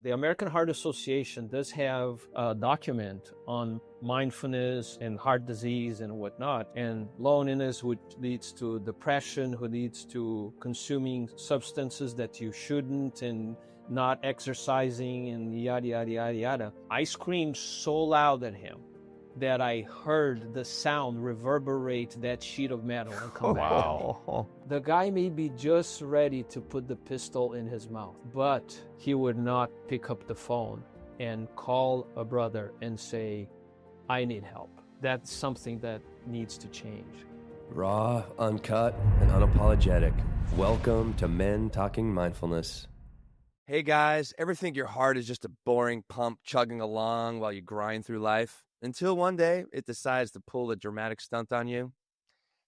The American Heart Association does have a document on mindfulness and heart disease and whatnot, and loneliness, which leads to depression, who leads to consuming substances that you shouldn't, and not exercising, and yada, yada, yada, yada. I screamed so loud at him that I heard the sound reverberate that sheet of metal and come back to me. The guy may be just ready to put the pistol in his mouth, but he would not pick up the phone and call a brother and say, I need help. That's something that needs to change. Raw, uncut, and unapologetic. Welcome to Men Talking Mindfulness. Hey guys, ever think your heart is just a boring pump chugging along while you grind through life? Until one day, it decides to pull a dramatic stunt on you.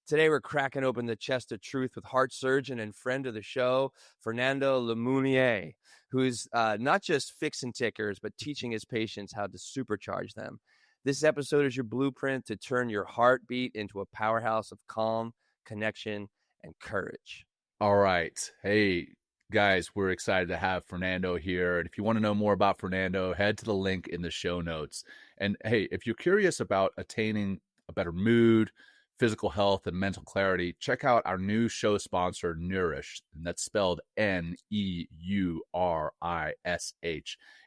Today, we're cracking open the chest of truth with heart surgeon and friend of the show, Fernando Lamounier, who's not just fixing tickers, but teaching his patients how to supercharge them. This episode is your blueprint to turn your heartbeat into a powerhouse of calm, connection, and courage. All right. Hey, guys, we're excited to have Fernando here. And if you want to know more about Fernando, head to the link in the show notes. And hey, if you're curious about attaining a better mood, physical health, and mental clarity, check out our new show sponsor, Nourish. And that's spelled Neurish.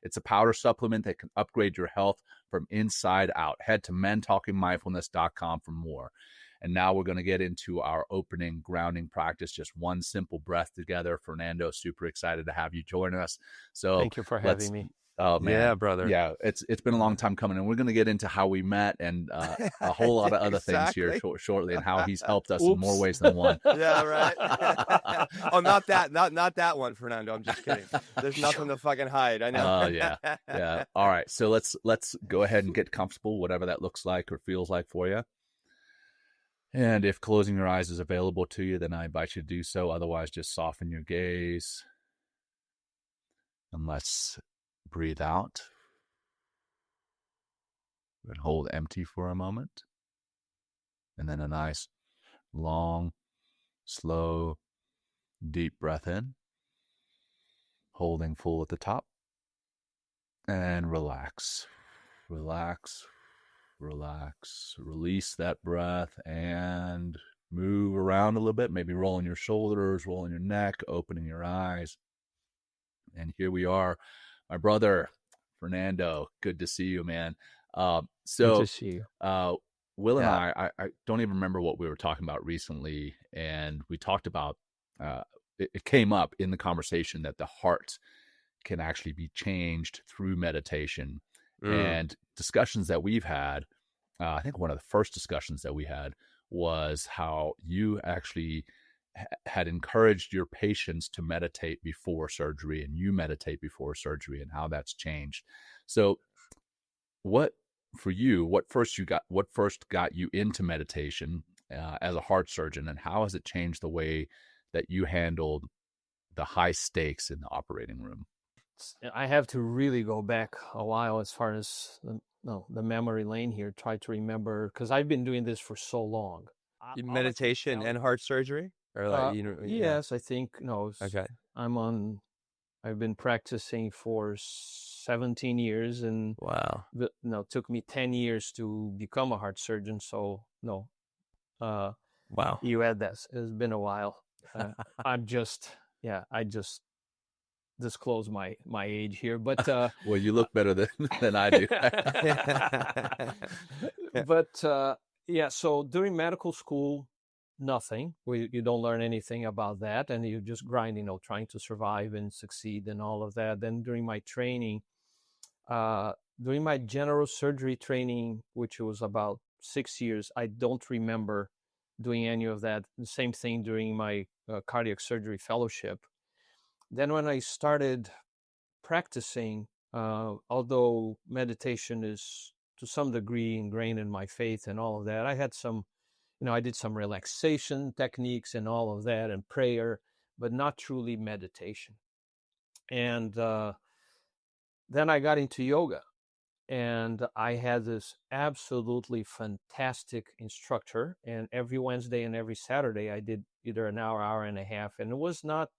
It's a powder supplement that can upgrade your health from inside out. Head to mentalkingmindfulness.com for more. And now we're going to get into our opening grounding practice, just one simple breath together. Fernando, super excited to have you join us. So thank you for having me. Oh man, yeah, brother. Yeah, it's been a long time coming, and we're going to get into how we met and a whole lot of other things here shortly, and how he's helped us in more ways than one. Yeah, right. Oh, not that one, Fernando. I'm just kidding. There's nothing to fucking hide. I know. Oh yeah. All right, so let's go ahead and get comfortable, whatever that looks like or feels like for you. And if closing your eyes is available to you, then I invite you to do so. Otherwise, just soften your gaze. And let's breathe out. And hold empty for a moment. And then a nice, long, slow, deep breath in. Holding full at the top. And relax. Relax. Relax, release that breath and move around a little bit, maybe rolling your shoulders, rolling your neck, opening your eyes. And here we are, my brother, Fernando. Good to see you, man. Good to see you. Will and I don't even remember what we were talking about recently. And we talked about, it came up in the conversation that the heart can actually be changed through meditation. And discussions that we've had, I think one of the first discussions that we had was how you actually had encouraged your patients to meditate before surgery, and you meditate before surgery, and how that's changed. So what first got you into meditation as a heart surgeon, and how has it changed the way that you handled the high stakes in the operating room? I have to really go back a while as far as the memory lane here, try to remember, because I've been doing this for so long. Meditation and heart surgery? Or like, yes, I think, okay. I've been practicing for 17 years, and wow. It took me 10 years to become a heart surgeon. So wow, you add that. It's been a while. I just disclose my age here, but well, you look better than I do. But so during medical school, nothing. You don't learn anything about that, and you just grind, trying to survive and succeed and all of that. Then during my training, during my general surgery training, which was about 6 years, I don't remember doing any of that. The same thing during my cardiac surgery fellowship. Then when I started practicing, although meditation is to some degree ingrained in my faith and all of that, I had some, I did some relaxation techniques and all of that, and prayer, but not truly meditation. And then I got into yoga, and I had this absolutely fantastic instructor, and every Wednesday and every Saturday I did either an hour and a half, and it was not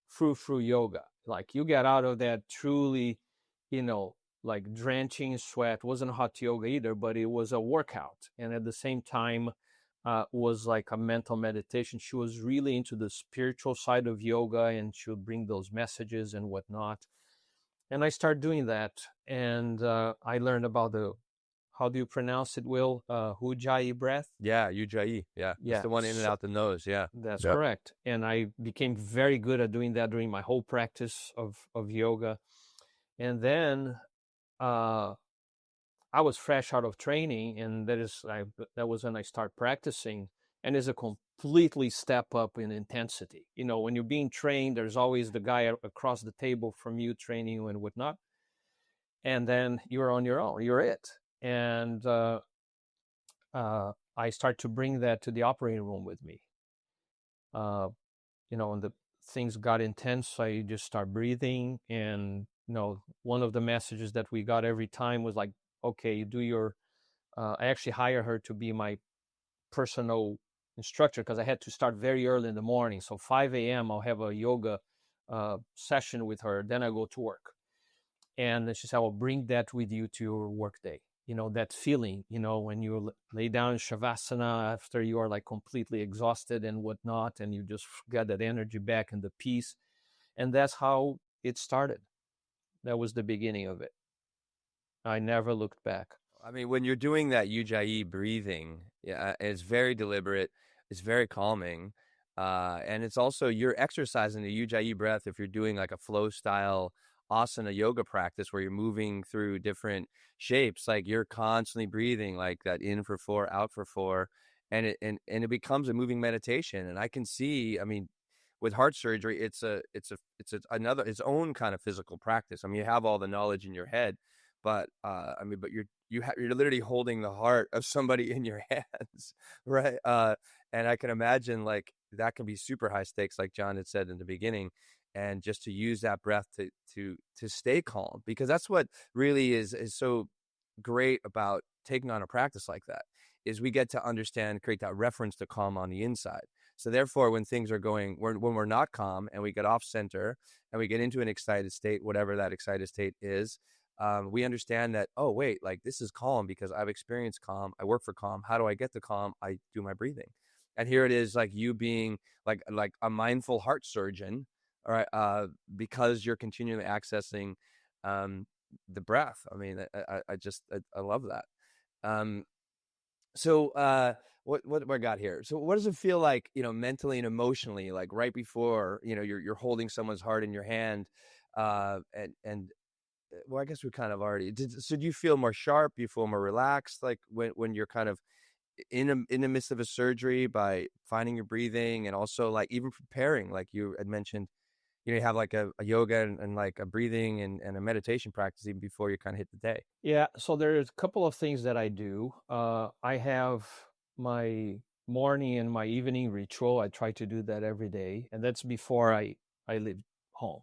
frou-frou yoga. Like you get out of that truly, like drenching sweat. It wasn't hot yoga either, but it was a workout. And at the same time, was like a mental meditation. She was really into the spiritual side of yoga, and she would bring those messages and whatnot. And I started doing that, and I learned about the, how do you pronounce it, Will? Ujjayi breath. Yeah, Ujjayi. Yeah, it's Yeah, the one in and out the nose. Yeah, that's Yep. correct. And I became very good at doing that during my whole practice of yoga. And then I was fresh out of training, and that was when I started practicing. And it's a completely step up in intensity. When you're being trained, there's always the guy across the table from you training you and whatnot. And then you're on your own. You're it. And I start to bring that to the operating room with me. And the things got intense, so I just start breathing. And one of the messages that we got every time was like, okay, you do your I actually hire her to be my personal instructor, because I had to start very early in the morning. So 5 a.m. I'll have a yoga session with her, then I go to work. And she said, I'll bring that with you to your work day. That feeling, when you lay down in Shavasana after you are like completely exhausted and whatnot, and you just get that energy back and the peace. And that's how it started. That was the beginning of it. I never looked back. I mean, when you're doing that Ujjayi breathing, yeah, it's very deliberate. It's very calming, and it's also, you're exercising the Ujjayi breath. If you're doing like a flow style asana yoga practice where you're moving through different shapes, like you're constantly breathing like that, in for 4, out for 4, and it becomes a moving meditation. And I can see, I mean, with heart surgery, it's another, its own kind of physical practice. I mean, you have all the knowledge in your head, but I mean, but you're literally holding the heart of somebody in your hands, right? And I can imagine like that can be super high stakes, like John had said in the beginning, and just to use that breath to stay calm, because that's what really is so great about taking on a practice like that, is we get to understand, create that reference to calm on the inside. So therefore, when things are going, when we're not calm and we get off center and we get into an excited state, whatever that excited state is, we understand that, oh, wait, like this is calm because I've experienced calm. I work for calm. How do I get to calm? I do my breathing. And here it is, like you being like a mindful heart surgeon, all right, because you're continually accessing the breath. I mean, I love that. So what I got here? So what does it feel like, mentally and emotionally, like right before, you're holding someone's heart in your hand, and well, I guess we kind of already did. So do you feel more sharp? You feel more relaxed, like when you're kind of in the midst of a surgery, by finding your breathing, and also like even preparing, like you had mentioned, you have like a yoga and like a breathing and a meditation practice even before you kind of hit the day. Yeah, so there's a couple of things that I do. I have my morning and my evening ritual. I try to do that every day, and that's before I leave home,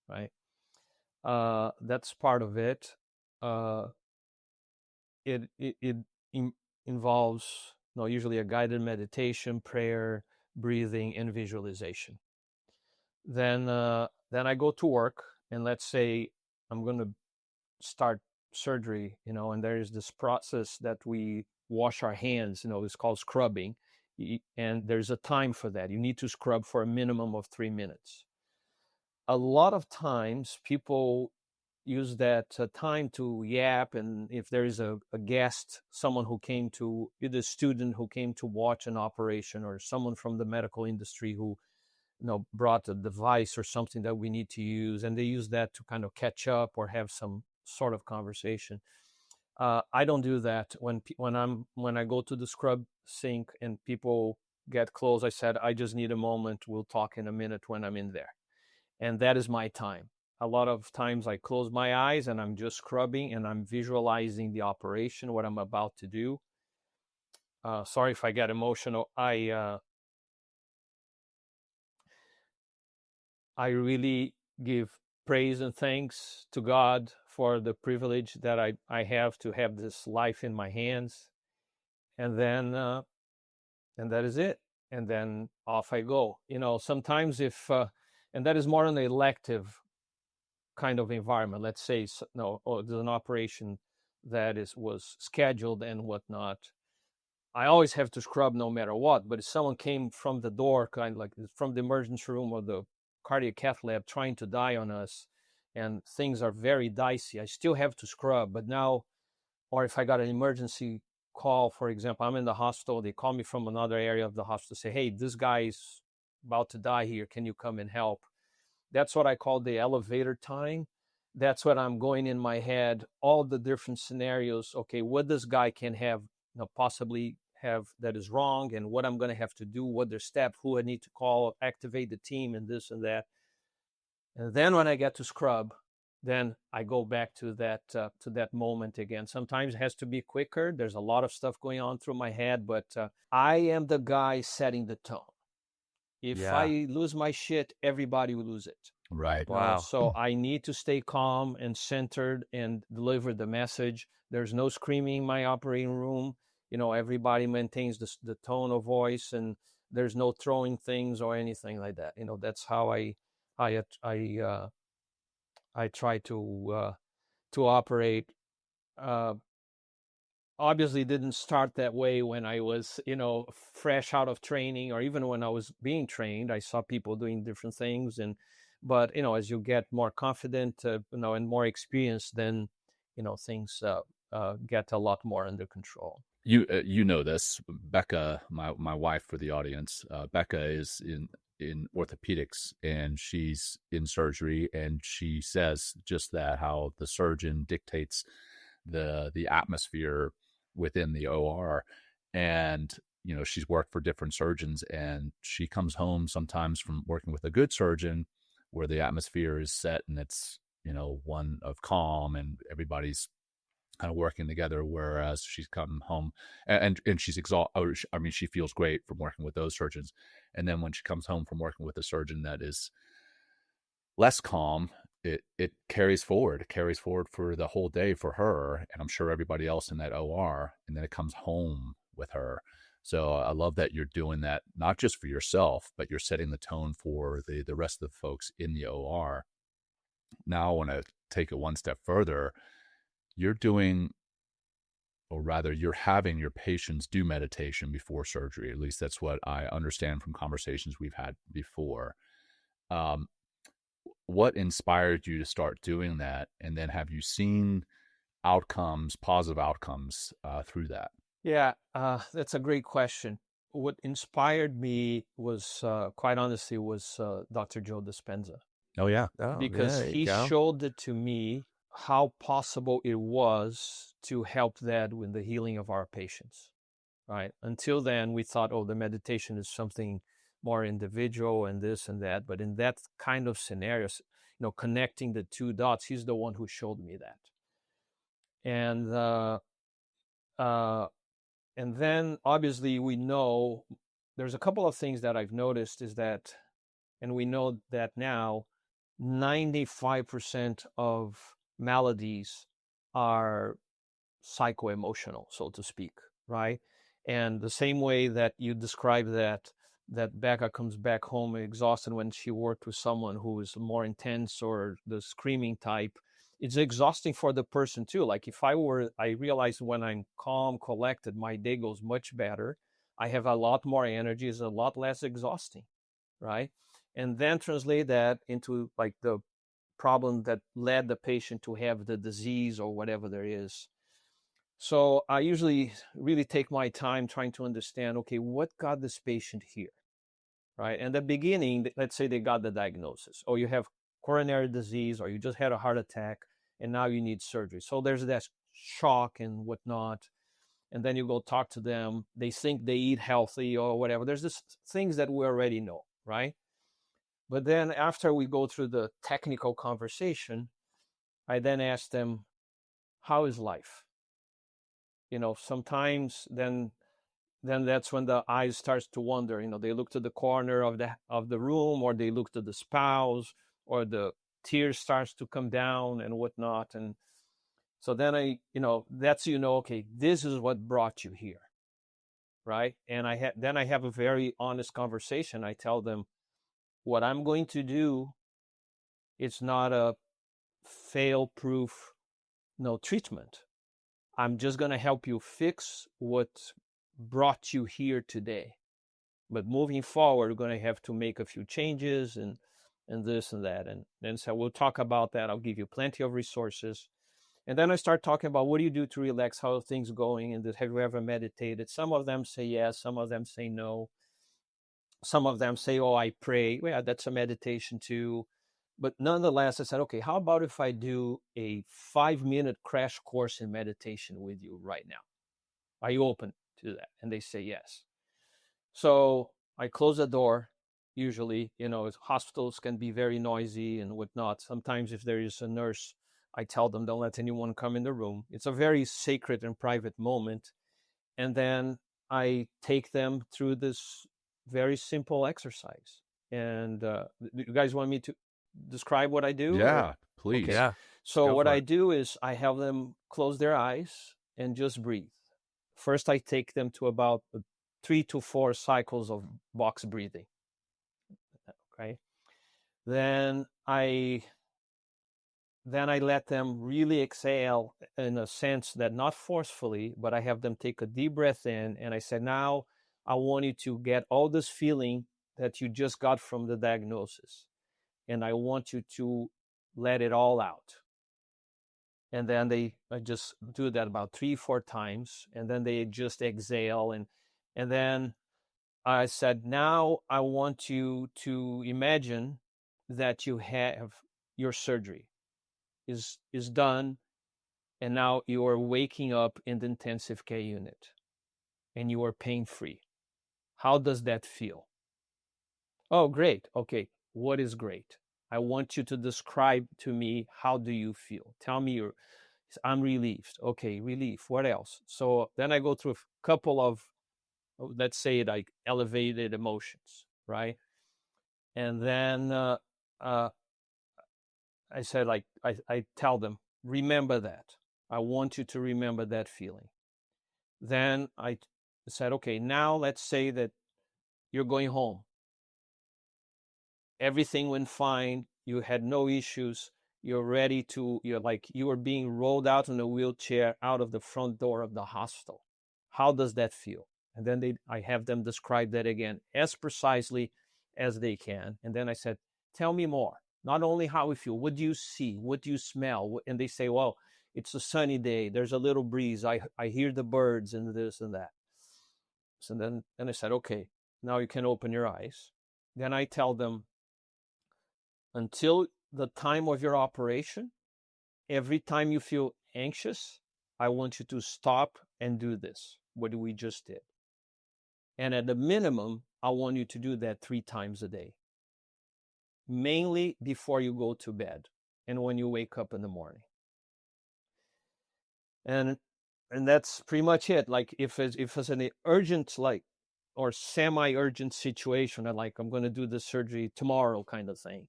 right? That's part of it. Uh, it involves, usually a guided meditation, prayer, breathing, and visualization. Then I go to work, and let's say I'm going to start surgery, and there is this process that we wash our hands, it's called scrubbing. And there's a time for that. You need to scrub for a minimum of 3 minutes. A lot of times people use that time to yap, and if there is a guest, someone who came to, either a student who came to watch an operation, or someone from the medical industry who brought a device or something that we need to use, and they use that to kind of catch up or have some sort of conversation. I don't do that. When I go to the scrub sink and people get close, I said, I just need a moment. We'll talk in a minute when I'm in there. And that is my time. A lot of times I close my eyes and I'm just scrubbing, and I'm visualizing the operation, what I'm about to do. Sorry if I get emotional. I really give praise and thanks to God for the privilege that I have to have this life in my hands. And then and that is it. And then off I go. Sometimes and that is more an elective kind of environment. Let's say no, oh, there's an operation that was scheduled and whatnot. I always have to scrub no matter what. But if someone came from the door, kind of like from the emergency room or the cardiac cath lab, trying to die on us, and things are very dicey, I still have to scrub. But now, or if I got an emergency call, for example, I'm in the hospital, they call me from another area of the hospital, say, hey, this guy's about to die here. Can you come and help? That's what I call the elevator time. That's what I'm going in my head, all the different scenarios. Okay, what this guy can have, possibly have that is wrong, and what I'm going to have to do, what their step, who I need to call, activate the team, and this and that. And then when I get to scrub, then I go back to that moment again. Sometimes it has to be quicker. There's a lot of stuff going on through my head, but I am the guy setting the tone. If I lose my shit, everybody will lose it. Right. Wow. So I need to stay calm and centered and deliver the message. There's no screaming in my operating room. Everybody maintains the tone of voice, and there's no throwing things or anything like that. That's how I try to operate. Obviously didn't start that way when I was, fresh out of training, or even when I was being trained. I saw people doing different things, but as you get more confident, and more experienced, then, things get a lot more under control. You know this, Becca, my wife, for the audience. Becca is in orthopedics, and she's in surgery, and she says just that, how the surgeon dictates the atmosphere within the OR. And she's worked for different surgeons, and she comes home sometimes from working with a good surgeon where the atmosphere is set and it's one of calm and everybody's kind of working together, whereas she's come home and she's exhausted. I mean, she feels great from working with those surgeons, and then when she comes home from working with a surgeon that is less calm, it carries forward for the whole day for her, and I'm sure everybody else in that OR, and then it comes home with her. So I love that you're doing that, not just for yourself, but you're setting the tone for the rest of the folks in the OR. Now I want to take it one step further. You're doing, or rather you're having your patients do meditation before surgery. At least that's what I understand from conversations we've had before. What inspired you to start doing that? And then have you seen positive outcomes through that? Yeah, that's a great question. What inspired me was, quite honestly, was Dr. Joe Dispenza. Oh, yeah. Because he showed it to me how possible it was to help that with the healing of our patients, right? Until then, we thought, the meditation is something more individual and this and that. But in that kind of scenarios, connecting the two dots, he's the one who showed me that. And then obviously we know there's a couple of things that I've noticed is that, and we know that now, 95% of maladies are psycho-emotional, so to speak, right? And the same way that you describe that Becca comes back home exhausted when she worked with someone who is more intense or the screaming type, it's exhausting for the person too. Like I realize when I'm calm, collected, my day goes much better. I have a lot more energy, it's a lot less exhausting, right? And then translate that into like the problem that led the patient to have the disease or whatever there is. So I usually really take my time trying to understand, okay, what got this patient here, right? And the beginning, let's say they got the diagnosis, or you have coronary disease, or you just had a heart attack, and now you need surgery. So there's that shock and whatnot. And then you go talk to them. They think they eat healthy or whatever. There's this things that we already know, right? But then after we go through the technical conversation, I then ask them, how is life? Sometimes then that's when the eyes starts to wander. They look to the corner of the room, or they look to the spouse, or the tears starts to come down and whatnot. And so then that's, okay, this is what brought you here, right? And I have a very honest conversation. I tell them, what I'm going to do, it's not a fail-proof treatment. I'm just going to help you fix what brought you here today. But moving forward, we're going to have to make a few changes and this and that. And so we'll talk about that. I'll give you plenty of resources. And then I start talking about what do you do to relax, how are things going, and have you ever meditated? Some of them say yes, some of them say no. Some of them say, oh, I pray. Yeah, that's a meditation too. But nonetheless, I said, okay, how about if I do a 5-minute crash course in meditation with you right now? Are you open to that? And they say yes. So I close the door. Usually, hospitals can be very noisy and whatnot. Sometimes if there is a nurse, I tell them, don't let anyone come in the room. It's a very sacred and private moment. And then I take them through this very simple exercise. And you guys want me to describe what I do? Yeah, please. Okay. Yeah. So what I do is I have them close their eyes and just breathe. First, I take them to about 3 to 4 cycles of box breathing. Okay. Then I let them really exhale in a sense that not forcefully, but I have them take a deep breath in. And I said, now I want you to get all this feeling that you just got from the diagnosis. And I want you to let it all out. And then I just do that about 3-4 times. And then they just exhale. And then I said, now I want you to imagine that you have your surgery is done. And now you are waking up in the intensive care unit and you are pain-free. How does that feel? Oh, great. Okay. What is great? I want you to describe to me, how do you feel? Tell me I'm relieved. Okay, relief. What else? So then I go through a couple of, let's say, like elevated emotions, right? And then I said, like, I tell them, remember that. I want you to remember that feeling. Then I said, okay, now let's say that you're going home. Everything went fine. You had no issues. You're ready to, you were being rolled out in a wheelchair out of the front door of the hospital. How does that feel? And then I have them describe that again as precisely as they can. And then I said, tell me more. Not only how we feel, what do you see? What do you smell? And they say, well, it's a sunny day. There's a little breeze. I hear the birds and this and that. So then I said, okay, now you can open your eyes. Then I tell them, until the time of your operation, every time you feel anxious, I want you to stop and do this, what we just did. And at the minimum, I want you to do that 3 times a day, mainly before you go to bed and when you wake up in the morning. And that's pretty much it. Like if it's an urgent, or semi-urgent situation, like I'm going to do the surgery tomorrow kind of thing,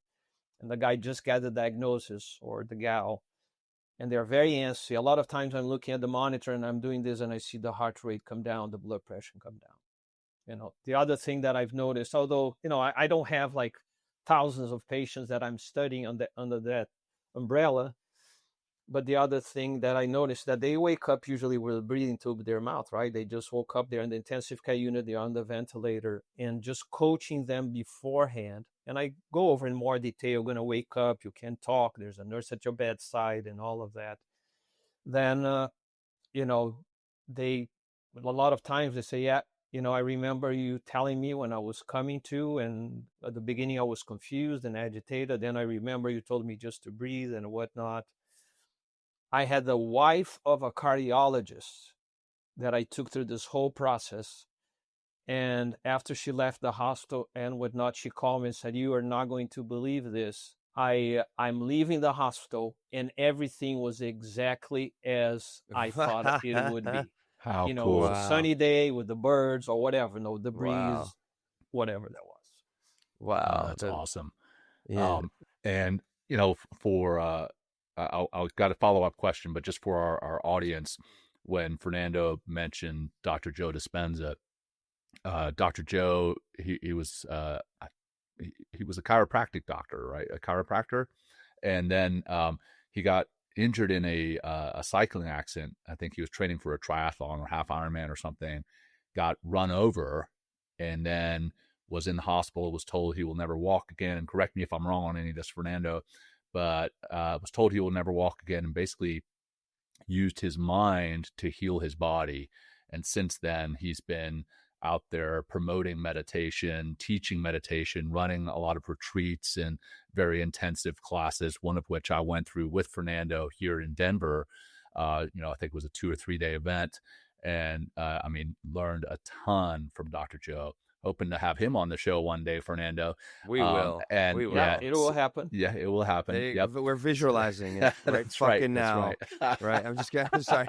and the guy just got the diagnosis, or the gal, and they're very antsy. A lot of times I'm looking at the monitor and I'm doing this and I see the heart rate come down, the blood pressure come down. The other thing that I've noticed, although, I don't have like thousands of patients that I'm studying under that umbrella, but the other thing that I noticed, that they wake up usually with a breathing tube in their mouth, right? They just woke up, they're in the intensive care unit, they're on the ventilator, and just coaching them beforehand. And I go over in more detail, you're going to wake up, you can't talk, there's a nurse at your bedside and all of that. Then, a lot of times they say, yeah, I remember you telling me when I was coming to, and at the beginning I was confused and agitated. Then I remember you told me just to breathe and whatnot. I had the wife of a cardiologist that I took through this whole process. And after she left the hospital and whatnot, she called me and said, you are not going to believe this. I'm leaving the hospital and everything was exactly as I thought it would be. How It cool. was a sunny day with the birds or whatever, the breeze, whatever that was. Wow. That's awesome. Yeah. And, for, I've got a follow-up question, but just for our audience, when Fernando mentioned Dr. Joe Dispenza, Dr. Joe, he was a chiropractic doctor, right? A chiropractor. And then he got injured in a cycling accident. I think he was training for a triathlon or half Ironman or something, got run over, and then was in the hospital, was told he will never walk again. And correct me if I'm wrong on any of this, Fernando, but was told he will never walk again, and basically used his mind to heal his body. And since then, he's been out there promoting meditation, teaching meditation, running a lot of retreats and very intensive classes, one of which I went through with Fernando here in Denver. I think it was a 2 or 3 day event. And learned a ton from Dr. Joe. Hoping to have him on the show one day, Fernando. We will. And we will. Yeah, it will happen. Yeah, it will happen. Yep. We're visualizing it right That's fucking right. now. That's right. I'm just kidding. I'm sorry.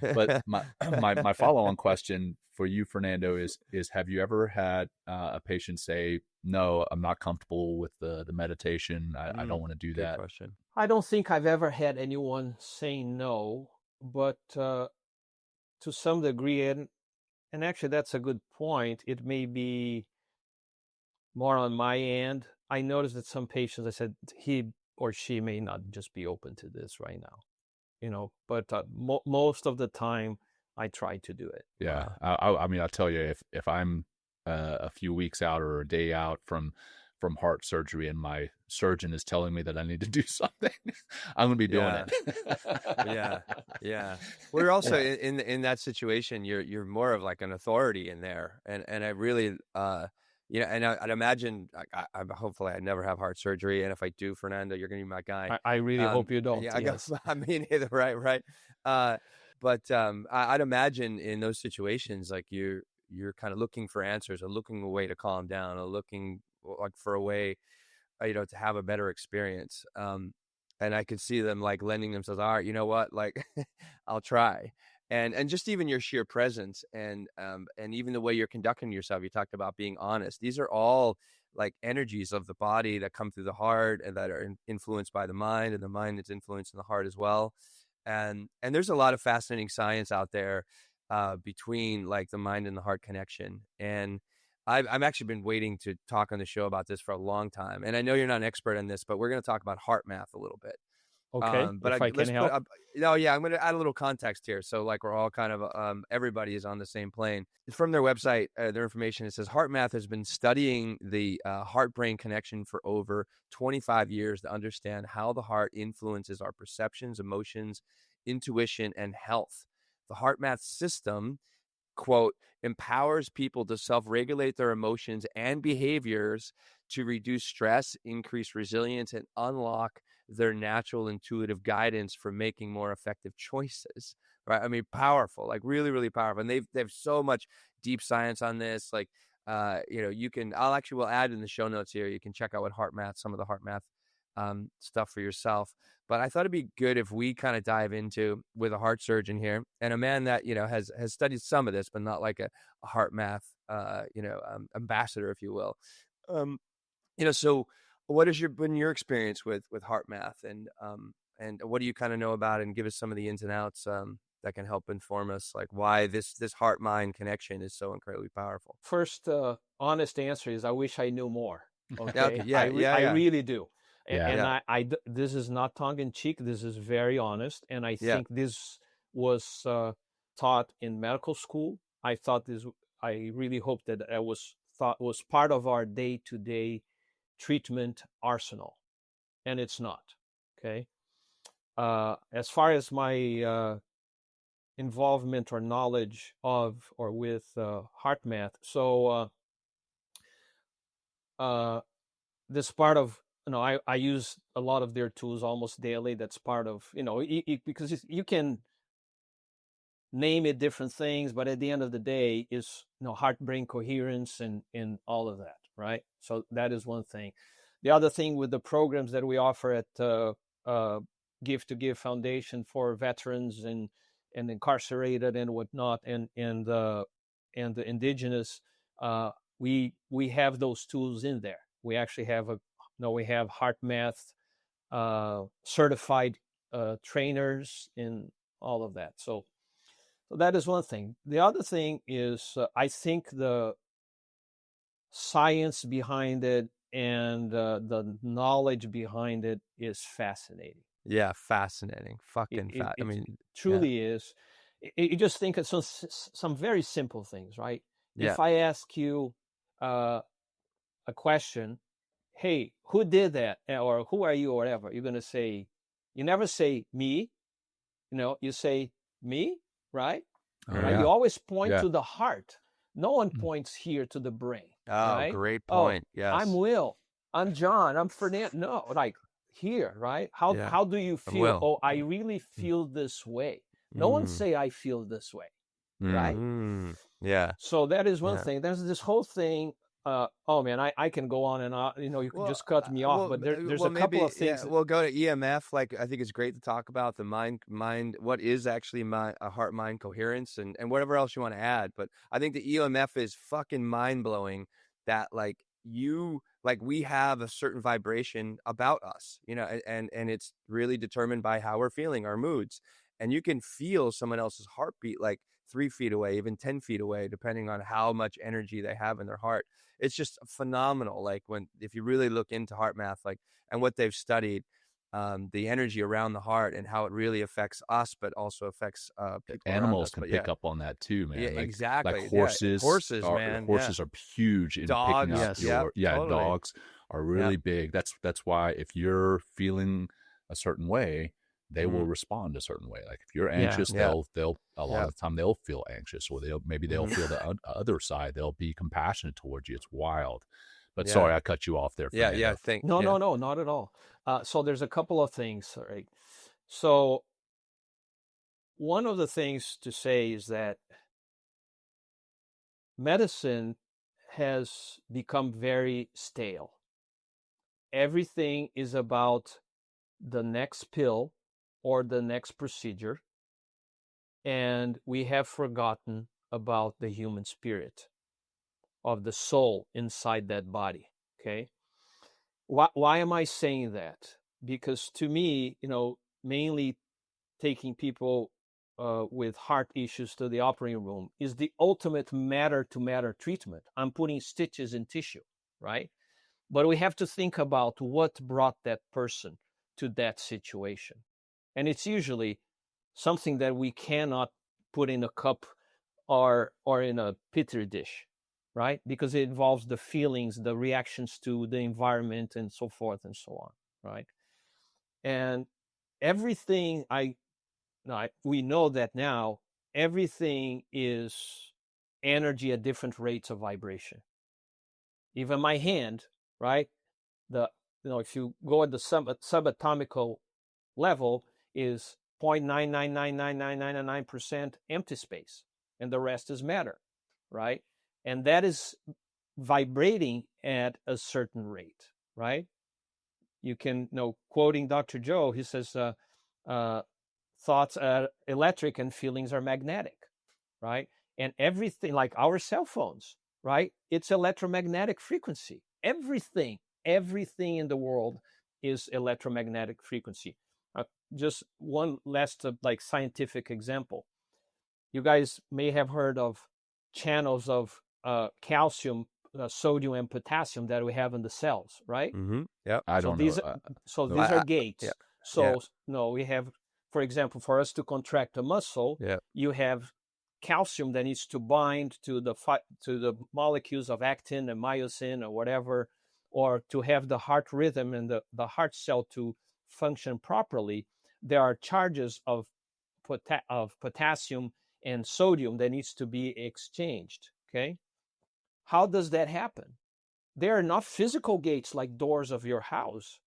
But my follow-on question for you, Fernando, is have you ever had a patient say, no, I'm not comfortable with the meditation. I don't want to do that. Question. I don't think I've ever had anyone saying no, but to some degree, and actually that's a good point. It may be more on my end. I noticed that some patients, I said, he or she may not just be open to this right now, but most of the time I try to do it. Yeah. I'll tell you, if I'm a few weeks out or a day out from heart surgery and my surgeon is telling me that I need to do something, I'm going to be doing it. Yeah. We're also in that situation. You're more of like an authority in there. And I really, and I'd imagine, hopefully I never have heart surgery. And if I do, Fernando, you're going to be my guy. I really hope you don't. Yeah, yes. I mean, right. But I'd imagine in those situations, like you're kind of looking for answers or looking a way to calm down or looking like for a way, to have a better experience. And I could see them like lending themselves, all right, you know what, like I'll try. And just even your sheer presence and even the way you're conducting yourself, you talked about being honest. These are all like energies of the body that come through the heart and that are influenced by the mind, and the mind is influencing the heart as well. And there's a lot of fascinating science out there between like the mind and the heart connection. And I've actually been waiting to talk on the show about this for a long time. And I know you're not an expert in this, but we're going to talk about heart math a little bit. Okay. But if I can help. I'm going to add a little context here. So like we're all kind of, everybody is on the same plane. From their website, their information, it says Heart Math has been studying the heart-brain connection for over 25 years to understand how the heart influences our perceptions, emotions, intuition, and health. The Heart Math system, quote, empowers people to self-regulate their emotions and behaviors to reduce stress, increase resilience, and unlock their natural intuitive guidance for making more effective choices. Right? I mean, powerful, like really, really powerful. And they've so much deep science on this. Like, we'll add in the show notes here. You can check out some of the Heart Math stuff for yourself. But I thought it'd be good if we kind of dive into with a heart surgeon here and a man that, has studied some of this, but not like a Heart Math, ambassador, if you will. So what has been your experience with Heart Math, and what do you kind of know about it, and give us some of the ins and outs that can help inform us, like why this heart-mind connection is so incredibly powerful? First, honest answer is I wish I knew more. Okay. Okay. I really do. Yeah. And this is not tongue in cheek. This is very honest. And I think this was taught in medical school. I really hope that it was part of our day-to-day treatment arsenal, and it's not. Okay. As far as my involvement or knowledge of or with Heart Math, so this part of, I use a lot of their tools almost daily. That's part of, because you can name it different things, but at the end of the day is, heart-brain coherence and all of that, right? So that is one thing. The other thing with the programs that we offer at Give to Give Foundation for veterans and incarcerated and whatnot, and the indigenous, we have those tools in there. We actually have we have Heart Math certified trainers in all of that. So that is one thing. The other thing is I think the science behind it and the knowledge behind it is fascinating. Yeah, fascinating. I It mean, yeah, truly is. You just think of some very simple things, right? yeah. If I ask you uh, a question, hey, who did that? Or who are you, or whatever, you're going to say, you never say me, you say me, right? Oh, Right? Mm. You always point yeah. to the heart. No one Mm. points here to the brain, Oh, right? great Oh, point. I'm Yes. Will. I'm John. I'm Fernando. No, like here, right? How Yeah. how do you I'm feel? Will. Oh, I really feel this way. No one Mm. say I feel this way, Mm. right? Mm. Yeah. So that is one Yeah. thing. There's this whole thing. Oh man, I can go on and on. You can Well, just cut me off, but there's a couple maybe of yeah. things. We'll go to EMF. Like I think it's great to talk about the mind. What is actually a heart mind coherence and whatever else you want to add. But I think the EMF is fucking mind blowing. That we have a certain vibration about us, and it's really determined by how we're feeling, our moods, and you can feel someone else's heartbeat like 3 feet away, even 10 feet away, depending on how much energy they have in their heart. It's just phenomenal. Like if you really look into heart math, and what they've studied, the energy around the heart and how it really affects us, but also affects people around Animals us. can But yeah, pick up on that too, yeah, man. Like exactly. Yeah, horses, man. Yeah, horses are huge in picking dogs. up Yes. Yep, totally. dogs are Yep. really big. That's why if you're feeling a certain way, they will Mm-hmm. respond a certain way. Like if you're Yeah. anxious, Yeah. they'll a lot Yeah. of the time they'll feel anxious, or they'll Mm-hmm. feel the other side. They'll be compassionate towards you. It's wild. But Yeah. sorry, I cut you off there, Yeah. Fernando. Yeah. Think. No, Yeah. no, no, not at all. So there's a couple of things, right? So one of the things to say is that medicine has become very stale. Everything is about the next pill or the next procedure, and we have forgotten about the human spirit of the soul inside that body. Okay. Why am I saying that? Because to me, mainly taking people with heart issues to the operating room is the ultimate matter to matter treatment. I'm putting stitches in tissue, right? But we have to think about what brought that person to that situation. And it's usually something that we cannot put in a cup or in a petri dish, right? Because it involves the feelings, the reactions to the environment, and so forth and so on, right? And everything we know that now everything is energy at different rates of vibration. Even my hand, right? The if you go at the subatomical level is 0.9999999% empty space, and the rest is matter, right? And that is vibrating at a certain rate, right? You can, quoting Dr. Joe, he says, uh, thoughts are electric and feelings are magnetic, right? And everything, like our cell phones, right? It's electromagnetic frequency. Everything in the world is electromagnetic frequency. Just one last scientific example. You guys may have heard of channels of calcium, sodium, and potassium that we have in the cells, right? Mm-hmm. Yep. I So don't know. these so Nope. these are Yeah. gates. Yeah. So no, we have, for example, for us to contract a muscle, Yeah. you have calcium that needs to bind to the molecules of actin and myosin or whatever, or to have the heart rhythm and the heart cell to function properly. There are charges of potassium and sodium that needs to be exchanged. Okay, how does that happen? They are not physical gates like doors of your house.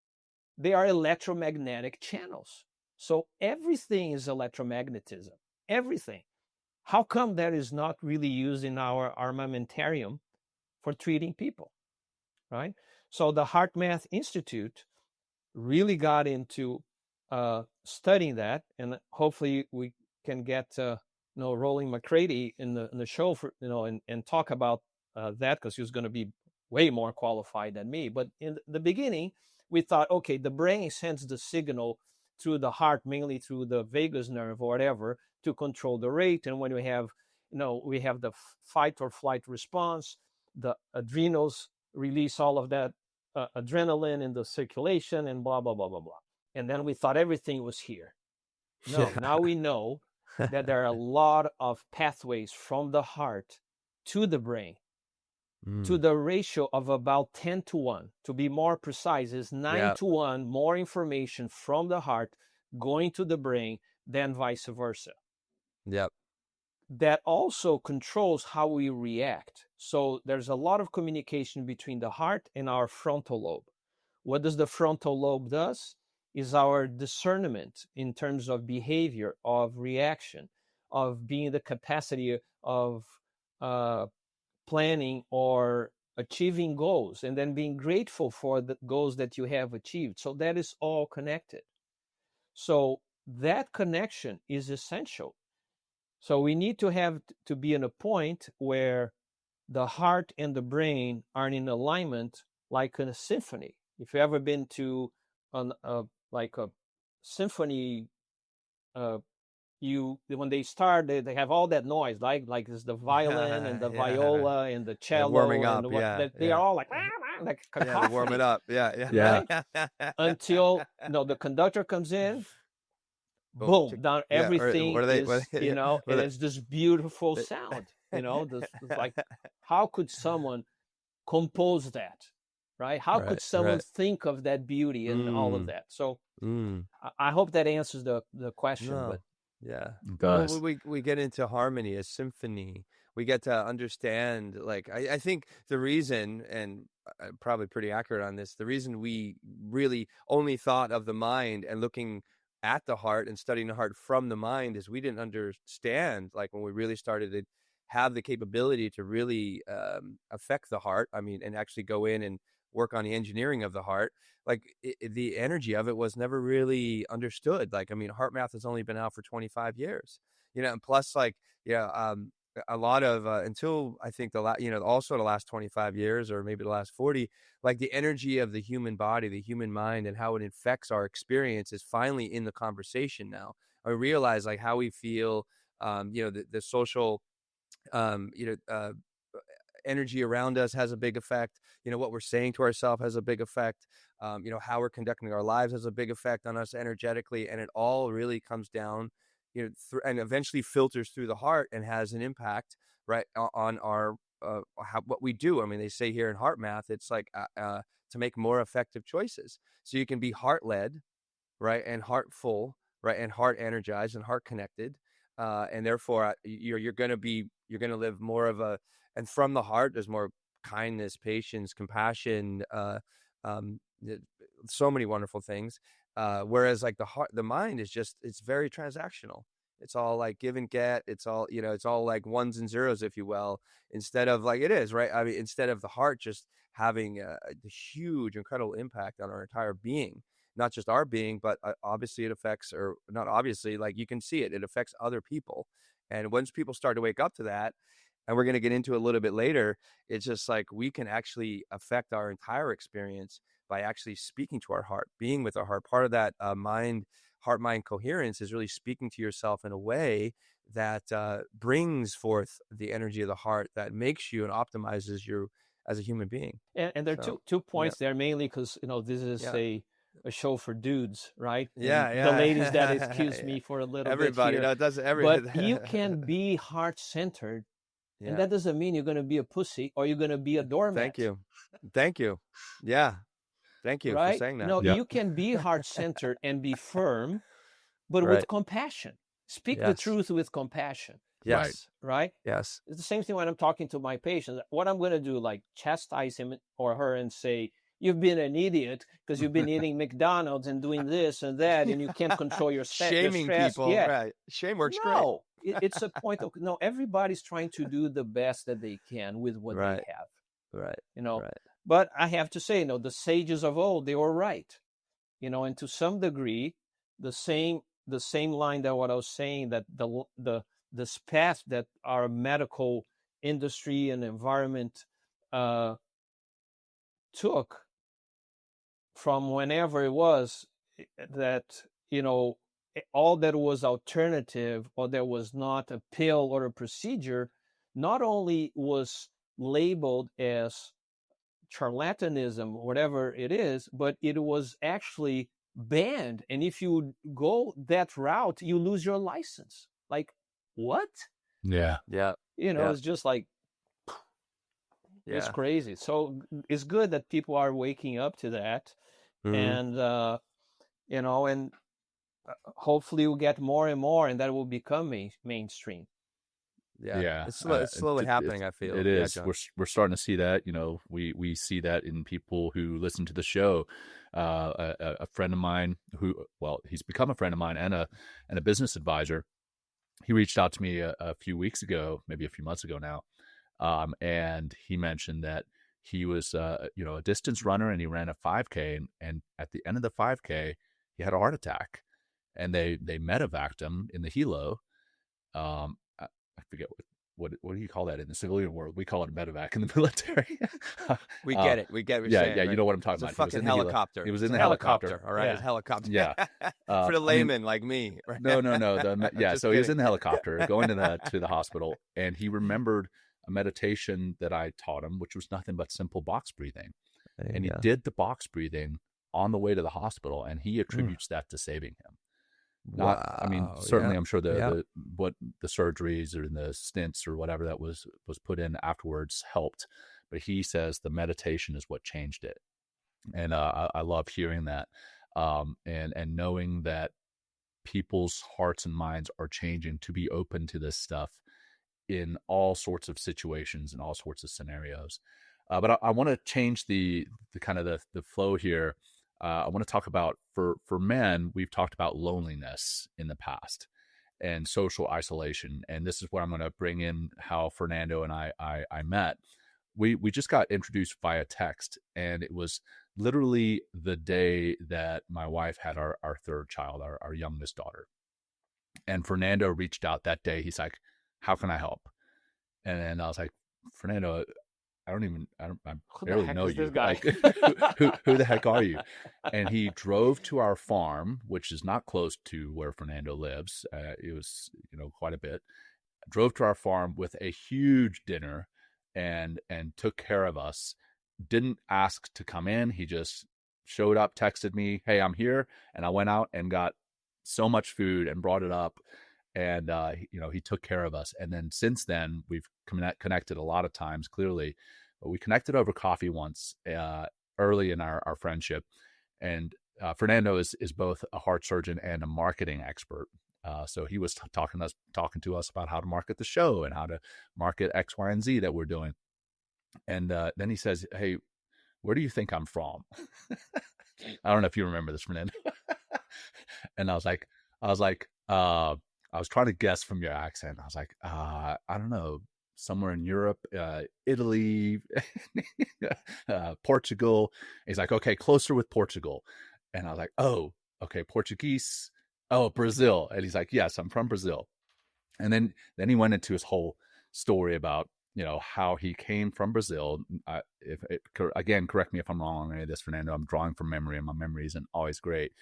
They are electromagnetic channels. So everything is electromagnetism. Everything. How come that is not really used in our armamentarium for treating people, right? So the Heart Math Institute really got into studying that, and hopefully we can get Rolling McCready in the show for and talk about that, because he was going to be way more qualified than me. But in the beginning, we thought, okay, the brain sends the signal through the heart, mainly through the vagus nerve or whatever, to control the rate. And when we have the fight or flight response, the adrenals release all of that adrenaline in the circulation and blah, blah, blah, blah, blah. And then we thought everything was here. No, now we know that there are a lot of pathways from the heart to the brain, to the ratio of about 10-1. To be more precise, is 9-1 more information from the heart going to the brain than vice versa. Yep. That also controls how we react. So there's a lot of communication between the heart and our frontal lobe. What does the frontal lobe does? Is our discernment in terms of behavior, of reaction, of being the capacity of planning or achieving goals, and then being grateful for the goals that you have achieved. So that is all connected. So that connection is essential. So we need to have to be in a point where the heart and the brain are in alignment, like in a symphony. If you've ever been to like a symphony, when they start, they have all that noise, like it's the violin and the viola and the cello, warming up, and they are all like cacophony. They warm it up, right? Until the conductor comes in, boom, down everything is, and it's this beautiful sound. This like, how could someone compose that, right? How could someone think of that beauty and all of that? So I hope that answers the question. But it does. When we get into harmony, a symphony, we get to understand, like, I think the reason, and I'm probably pretty accurate on this, the reason we really only thought of the mind and looking at the heart and studying the heart from the mind is we didn't understand, like, when we really started to have the capability to really affect the heart, and actually go in and work on the engineering of the heart, like the energy of it was never really understood. Like, heart math has only been out for 25 years, and plus, like, a lot of until I think also the last 25 years, or maybe the last 40, like the energy of the human body, the human mind, and how it affects our experience is finally in the conversation now. I realize, like, how we feel, the social energy around us has a big effect. What we're saying to ourselves has a big effect. How we're conducting our lives has a big effect on us energetically, and it all really comes down, and eventually filters through the heart and has an impact, right, on our what we do. They say here in heart math, it's like to make more effective choices. So you can be heart led, right, and heartful, right, and heart energized and heart connected, and therefore you're going to live more of a, and from the heart there's more kindness, patience, compassion, so many wonderful things. Whereas, like, the mind is just, it's very transactional. It's all like give and get. It's all, it's all like ones and zeros, if you will, instead of, like, it is, right? Instead of the heart just having a huge, incredible impact on our entire being, not just our being, but obviously it affects, or not obviously, like, you can see it affects other people. And once people start to wake up to that, and we're going to get into it a little bit later, it's just like we can actually affect our entire experience by actually speaking to our heart, being with our heart. Part of that heart-mind coherence is really speaking to yourself in a way that brings forth the energy of the heart that makes you and optimizes you as a human being. And there are two points there, mainly because this is a show for dudes, right? The ladies that excuse me for a little everybody, bit here. It doesn't, everybody. But you can be heart-centered, and that doesn't mean you're going to be a pussy or you're going to be a doormat. Thank you. Yeah. Thank you for saying that. No, you can be heart-centered and be firm, but with compassion. Speak the truth with compassion. Yes. Right? Yes. It's the same thing when I'm talking to my patients. What I'm going to do, like, chastise him or her and say, you've been an idiot because you've been eating McDonald's and doing this and that, and you can't control your shaming stress. People. Yeah. Right. Shame works great. No, it's a point of, everybody's trying to do the best that they can with what they have. Right. But I have to say, the sages of old, they were right. And to some degree, the same line that what I was saying, that this path that our medical industry and environment took from whenever it was that, all that was alternative, or there was not a pill or a procedure, not only was labeled as charlatanism, whatever it is, but it was actually banned. And if you go that route, you lose your license. Like, what? Yeah. Yeah. It's just like, it's crazy. So it's good that people are waking up to that. And, and hopefully we'll get more and more, and that will become mainstream. Yeah. It's slowly happening, I feel. It is. John. We're starting to see that. We see that in people who listen to the show. A friend of mine he's become a friend of mine and a business advisor. He reached out to me a few weeks ago, maybe a few months ago now, and he mentioned that he was a distance runner, and he ran a 5K, and at the end of the 5K, he had a heart attack, and they medevaced him in the helo. I forget what do you call that in the civilian world? We call it medevac in the military. We get it. We get what you're saying. Yeah, right? You know what I'm talking about. He was fucking helicopter. He was in the helicopter. All right, Yeah. it's helicopter. Yeah. For the layman like me. Right? No. So he was in the helicopter going to the hospital, and he remembered a meditation that I taught him, which was nothing but simple box breathing. And he did the box breathing on the way to the hospital, and he attributes that to saving him. Certainly, I'm sure the surgeries or the stents or whatever that was put in afterwards helped, but he says the meditation is what changed it. And I love hearing that, and knowing that people's hearts and minds are changing to be open to this stuff in all sorts of situations and all sorts of scenarios. But I want to change the kind of the flow here. I want to talk about for men, we've talked about loneliness in the past and social isolation. And this is where I'm going to bring in how Fernando and I met. We just got introduced via text, and it was literally the day that my wife had our third child, our youngest daughter. And Fernando reached out that day. He's like, how can I help? And I was like, Fernando, I barely know you. Like, who the heck are you? And he drove to our farm, which is not close to where Fernando lives. It was, quite a bit. Drove to our farm with a huge dinner and took care of us. Didn't ask to come in. He just showed up, texted me, hey, I'm here. And I went out and got so much food and brought it up. And, he took care of us. And then since then, we've connected a lot of times, clearly. But we connected over coffee once early in our friendship. And Fernando is both a heart surgeon and a marketing expert. So he was talking to us about how to market the show and how to market X, Y, and Z that we're doing. And then he says, hey, where do you think I'm from? I don't know if you remember this, Fernando. And I was like, I was trying to guess from your accent. I was like, I don't know, somewhere in Europe, Italy, Portugal. He's like, okay, closer with Portugal. And I was like, oh, okay, Portuguese. Oh, Brazil. And he's like, yes, I'm from Brazil. And then he went into his whole story about, how he came from Brazil. Again, correct me if I'm wrong on any of this, Fernando. I'm drawing from memory, and my memory isn't always great.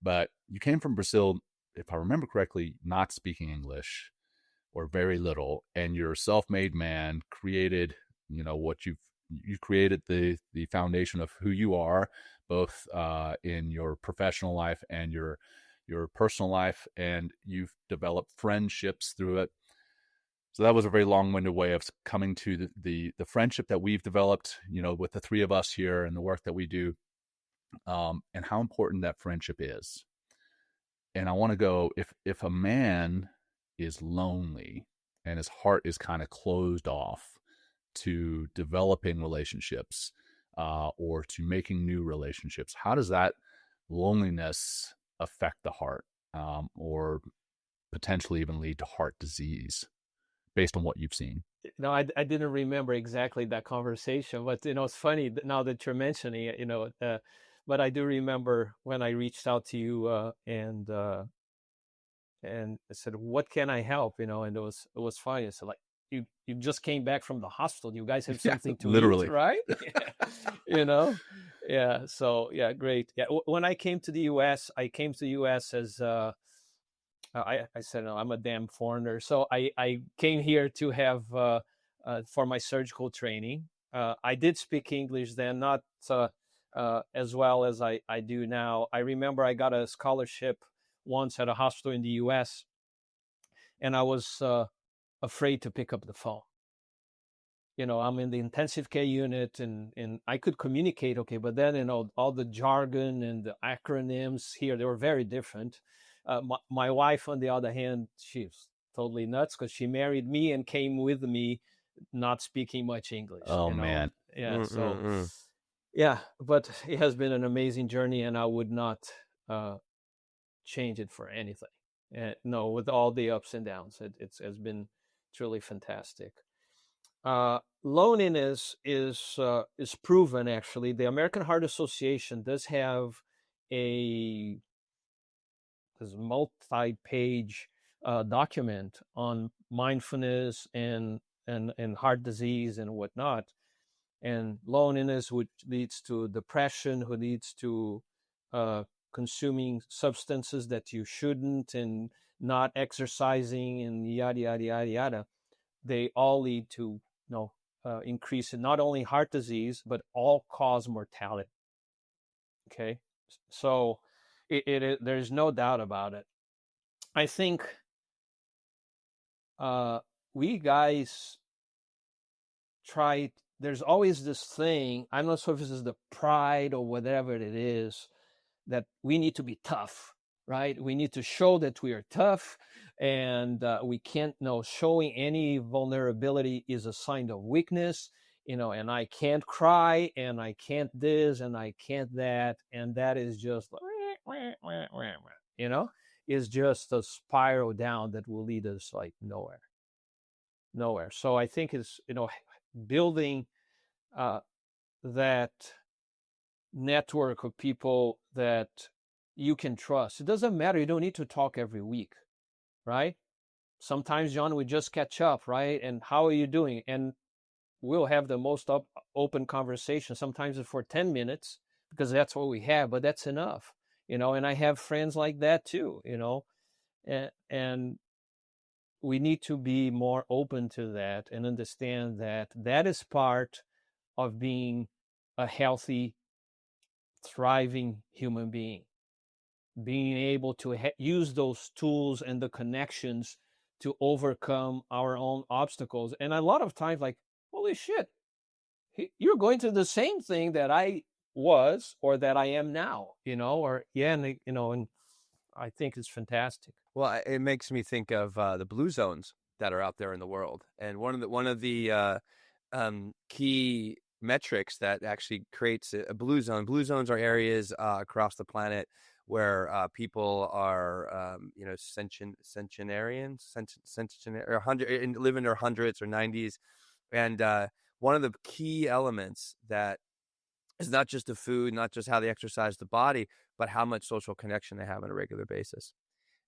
But you came from Brazil, if I remember correctly, not speaking English or very little, and you're a self-made man, created, what you created the foundation of who you are, both in your professional life and your personal life, and you've developed friendships through it. So that was a very long-winded way of coming to the friendship that we've developed, with the three of us here and the work that we do, and how important that friendship is. And I want to go, if a man is lonely and his heart is kind of closed off to developing relationships or to making new relationships, how does that loneliness affect the heart or potentially even lead to heart disease based on what you've seen? No, I didn't remember exactly that conversation, but it's funny now that you're mentioning it, but I do remember when I reached out to you and I said, what can I help? And it was funny. I said, like, you just came back from the hospital. You guys have something to literally eat, right? Yeah. So yeah, great. Yeah. When I came to the U.S., as I said, no, I'm a damn foreigner. So I came here to have for my surgical training. I did speak English then, not as well as I do now. I remember I got a scholarship once at a hospital in the U.S., and I was afraid to pick up the phone. I'm in the intensive care unit, and I could communicate, okay, but then, all the jargon and the acronyms here, they were very different. My wife, on the other hand, she's totally nuts because she married me and came with me not speaking much English, Oh man. Yeah, so Mm-mm-mm. yeah, but it has been an amazing journey, and I would not uh, change it for anything. No, with all the ups and downs, it's been truly fantastic. Loneliness is proven. Actually, the American Heart Association does have a this multi-page document on mindfulness and heart disease and whatnot, and loneliness, which leads to depression, who leads to uh, consuming substances that you shouldn't, and not exercising, and yada yada yada yada. They all lead to increase in not only heart disease but all cause mortality. Okay, so there's no doubt about it. I think we guys try. There's always this thing. I'm not sure if this is the pride or whatever it is, that we need to be tough, right? We need to show that we are tough, and we can't. No, showing any vulnerability is a sign of weakness. And I can't cry, and I can't this, and I can't that, and that is just, you know, is just a spiral down that will lead us like nowhere, nowhere. So I think it's building uh, that network of people that you can trust. It doesn't matter. You don't need to talk every week, right? Sometimes, John, we just catch up, right? And how are you doing? And we'll have the most open conversation. Sometimes it's for 10 minutes because that's what we have, but that's enough, and I have friends like that too, and we need to be more open to that and understand that that is part of being a healthy, thriving human being able to use those tools and the connections to overcome our own obstacles. And a lot of times, like, holy shit, you're going through the same thing that I was or that I am now, or yeah, and I think it's fantastic. Well, it makes me think of the blue zones that are out there in the world, and one of the key metrics that actually creates a blue zone. Blue zones are areas across the planet where people are, or live in their hundreds or 90s, and one of the key elements that is not just the food, not just how they exercise the body, but how much social connection they have on a regular basis.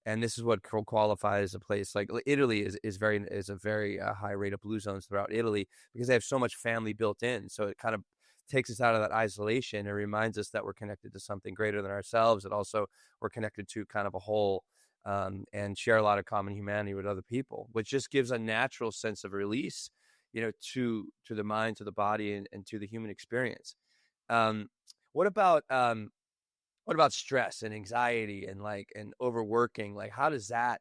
And this is what qualifies a place like Italy is a very high rate of blue zones throughout Italy because they have so much family built in. So it kind of takes us out of that isolation and reminds us that we're connected to something greater than ourselves, and also we're connected to kind of a whole, and share a lot of common humanity with other people, which just gives a natural sense of release, to the mind, to the body, and to the human experience. Um, what about stress and anxiety and overworking? Like, how does that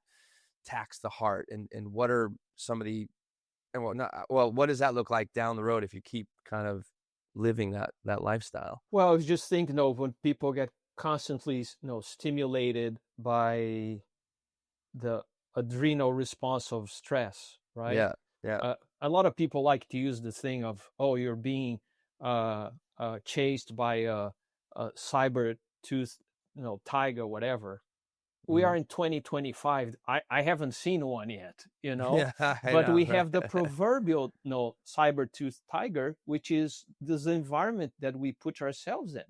tax the heart? And what are some of the, and what does that look like down the road if you keep kind of living that lifestyle? Well, I was just thinking, when people get constantly, stimulated by the adrenal response of stress, right? Yeah. Yeah. A lot of people like to use the thing of, oh, you're being chased by a cyber tooth, tiger, whatever. We are in 2025. I haven't seen one yet, Yeah, I but know, we right? have the proverbial, cyber tooth tiger, which is this environment that we put ourselves in.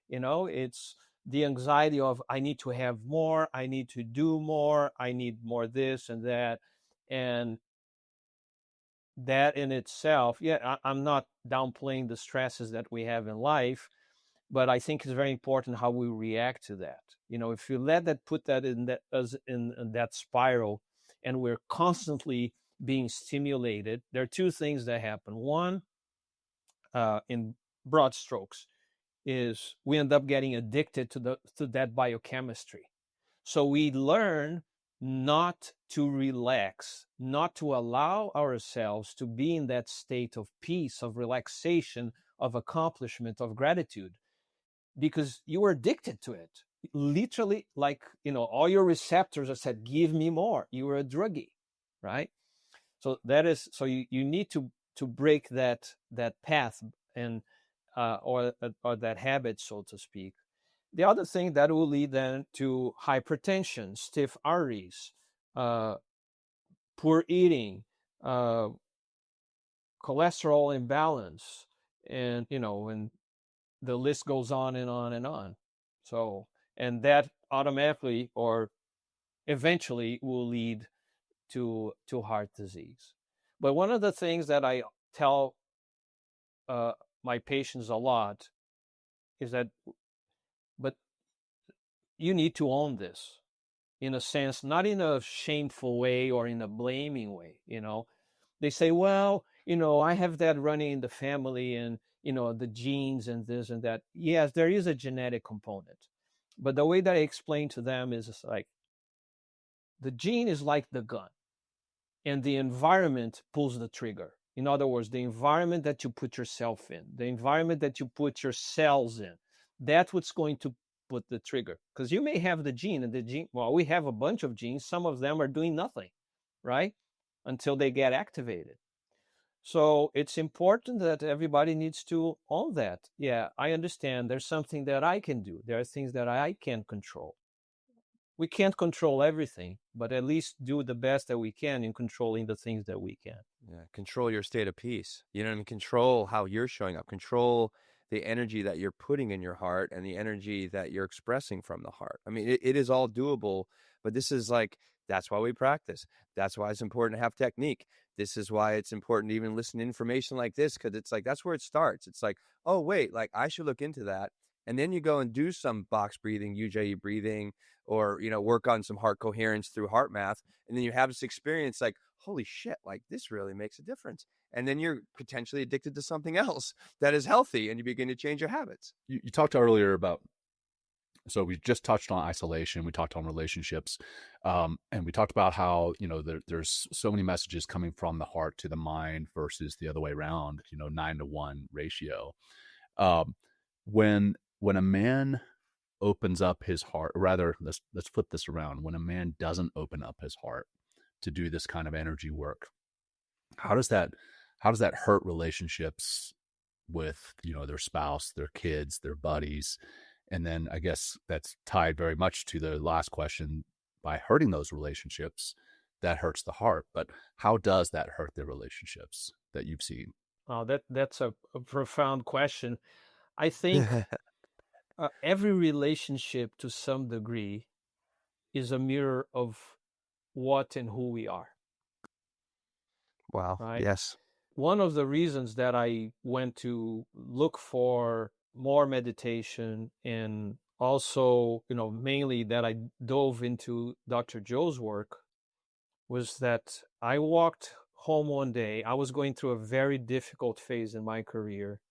It's the anxiety of, I need to have more, I need to do more, I need more this and that. And that in itself, yeah, I'm not downplaying the stresses that we have in life, but I think it's very important how we react to that. If you let that, put that in that, as in that spiral, and we're constantly being stimulated, there are two things that happen. One, in broad strokes, is we end up getting addicted to that biochemistry. So we learn not to relax, not to allow ourselves to be in that state of peace, of relaxation, of accomplishment, of gratitude, because you were addicted to it. Literally, like, all your receptors are said, give me more. You were a druggie, right? So you need to break that path, and or that habit, so to speak. The other thing that will lead then to hypertension, stiff arteries, uh, poor eating, uh, cholesterol imbalance, and the list goes on and on and on. So, and that automatically or eventually will lead to heart disease. But one of the things that I tell uh, my patients a lot is that, but you need to own this, in a sense, not in a shameful way or in a blaming way. They say, well, I have that running in the family, and the genes and this and that. Yes, there is a genetic component, but the way that I explain to them is like, the gene is like the gun, and the environment pulls the trigger. In other words, the environment that you put yourself in, the environment that you put your cells in, that's what's going to put the trigger. Because you may have the gene, and we have a bunch of genes. Some of them are doing nothing, right? Until they get activated. So it's important that everybody needs to own that. Yeah, I understand there's something that I can do. There are things that I can control. We can't control everything, but at least do the best that we can in controlling the things that we can. Yeah, control your state of peace. Control how you're showing up. Control the energy that you're putting in your heart and the energy that you're expressing from the heart. I mean, it is all doable, but this is like, that's why we practice. That's why it's important to have technique. This is why it's important to even listen to information like this, because it's like, that's where it starts. It's like, oh, wait, like I should look into that. And then you go and do some box breathing, UJE breathing, or, work on some heart coherence through heart math. And then you have this experience like, holy shit, like this really makes a difference. And then you're potentially addicted to something else that is healthy, and you begin to change your habits. You talked earlier about, so we just touched on isolation, we talked on relationships, and we talked about how, there's so many messages coming from the heart to the mind versus the other way around, 9-to-1 ratio. When a man opens up his heart, or rather, let's flip this around. When a man doesn't open up his heart to do this kind of energy work, how does that hurt relationships with, their spouse, their kids, their buddies? And then I guess that's tied very much to the last question. By hurting those relationships, that hurts the heart. But how does that hurt the relationships that you've seen? Oh, that's a profound question. I think every relationship, to some degree, is a mirror of what and who we are. Wow. Right? Yes. One of the reasons that I went to look for more meditation, and also, mainly that I dove into Dr. Joe's work, was that I walked home one day. I was going through a very difficult phase in my career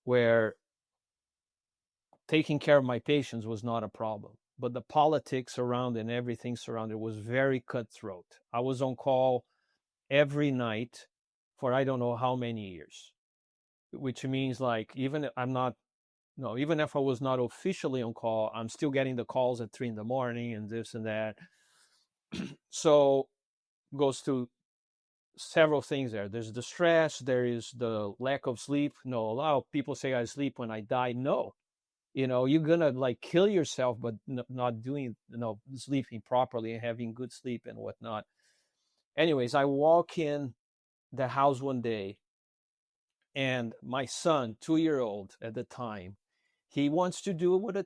where taking care of my patients was not a problem, but the politics around and everything surrounded was very cutthroat. I was on call every night for I don't know how many years, which means like even if I was not officially on call, I'm still getting the calls at 3 a.m. and this and that. So goes to several things there. There's the stress, there is the lack of sleep. No, a lot of people say I sleep when I die. No, you're gonna like kill yourself, but not doing, sleeping properly and having good sleep and whatnot. Anyways, I walk in the house one day, and my son, 2-year-old at the time, he wants to do what a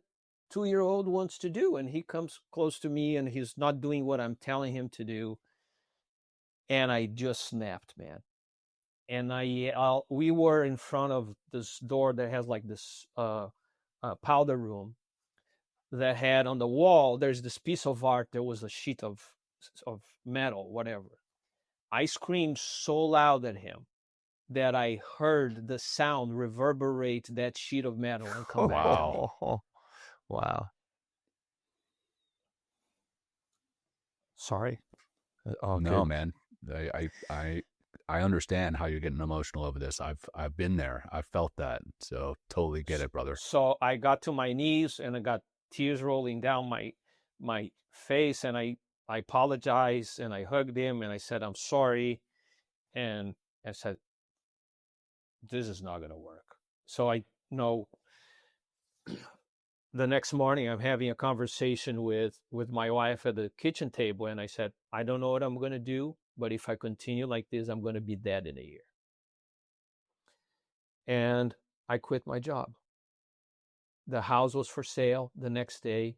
2-year-old wants to do, and he comes close to me and he's not doing what I'm telling him to do, and I just snapped, man. And we were in front of this door that has like this powder room that had on the wall, there's this piece of art. There was a sheet of metal, whatever. I screamed so loud at him that I heard the sound reverberate that sheet of metal and come back to me. Wow. Sorry. No, man. I understand how you're getting emotional over this. I've been there. I've felt that. So totally get it, brother. So I got to my knees and I got tears rolling down my face, and I apologized and I hugged him and I said, I'm sorry. And I said, this is not going to work. So I know the next morning I'm having a conversation with my wife at the kitchen table, and I said, I don't know what I'm going to do, but if I continue like this, I'm going to be dead in a year. And I quit my job. The house was for sale the next day.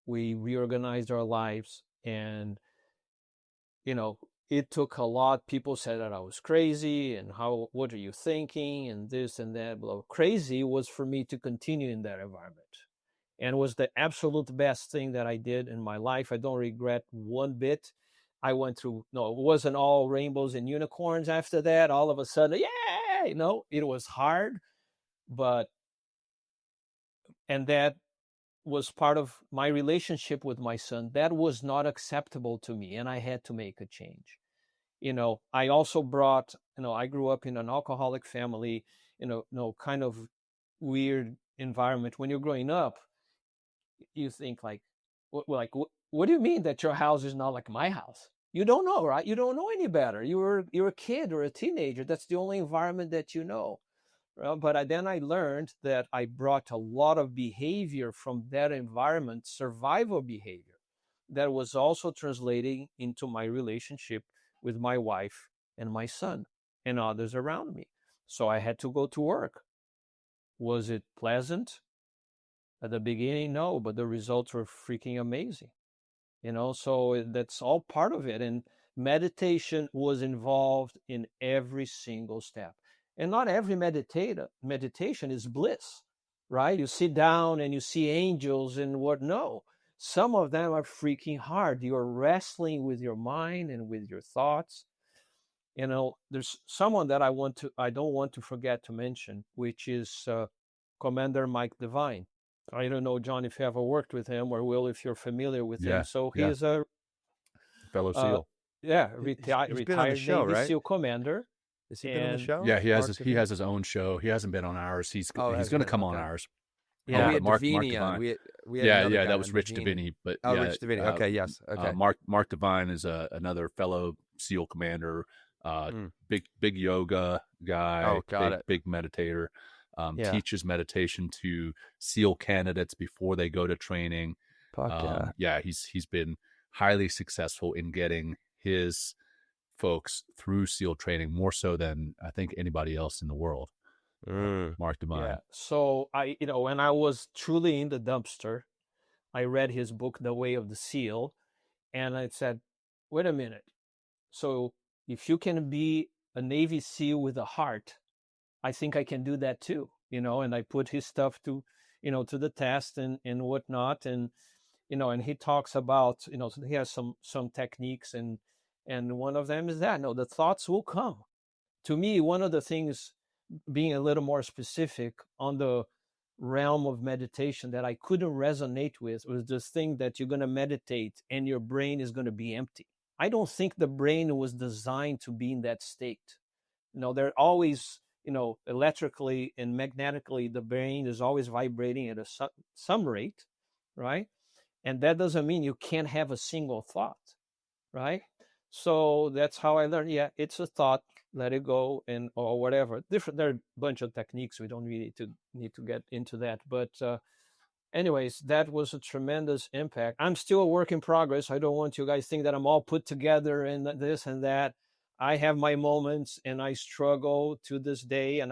We reorganized our lives, and it took a lot. People said that I was crazy, and what are you thinking, and this and that. Well, crazy was for me to continue in that environment, and it was the absolute best thing that I did in my life. I don't regret one bit. I went through, no, it wasn't all rainbows and unicorns after that. All of a sudden, yeah, it was hard, and that was part of my relationship with my son. That was not acceptable to me, and I had to make a change. I also brought, I grew up in an alcoholic family, kind of weird environment. When you're growing up, you think like, what do you mean that your house is not like my house? You don't know, right? You don't know any better. You're a kid or a teenager. That's the only environment that you know. But then I learned that I brought a lot of behavior from that environment, survival behavior, that was also translating into my relationship with my wife and my son and others around me. So I had to go to work. Was it pleasant? At the beginning, no, but the results were freaking amazing. So that's all part of it. And meditation was involved in every single step. And not every meditation is bliss, right? You sit down and you see angels and what? No, some of them are freaking hard. You're wrestling with your mind and with your thoughts. There's someone that I don't want to forget to mention, which is Commander Mike Devine. I don't know, John, if you ever worked with him, or Will, if you're familiar with him. So he is a fellow SEAL. He's been on the retired show, Navy right? SEAL commander. Has he been on the show? Yeah, he has Mark his own show. He hasn't been on ours. He's going to come on ours. Yeah, we had Mark Davini on. Devine. We had that was Rich Davini. But Rich Davini. Okay, yes. Okay. Mark Devine is another fellow SEAL commander. Big yoga guy. Big meditator. Teaches meditation to SEAL candidates before they go to training. He's been highly successful in getting his folks through SEAL training, more so than I think anybody else in the world. Mark Devine. Yeah. So when I was truly in the dumpster, I read his book, The Way of the SEAL, and I said, wait a minute. So if you can be a Navy SEAL with a heart, I think I can do that too, and I put his stuff to the test and whatnot. And, and he talks about, he has some techniques, and one of them is that, the thoughts will come. To me, one of the things, being a little more specific on the realm of meditation, that I couldn't resonate with was this thing that you're going to meditate and your brain is going to be empty. I don't think the brain was designed to be in that state. They're always, electrically and magnetically, the brain is always vibrating at some rate, right? And that doesn't mean you can't have a single thought, right? So that's how I learned. Yeah, it's a thought, let it go, or whatever. There are a bunch of techniques. We don't really need to get into that. But anyways, that was a tremendous impact. I'm still a work in progress. I don't want you guys to think that I'm all put together and this and that. I have my moments and I struggle to this day,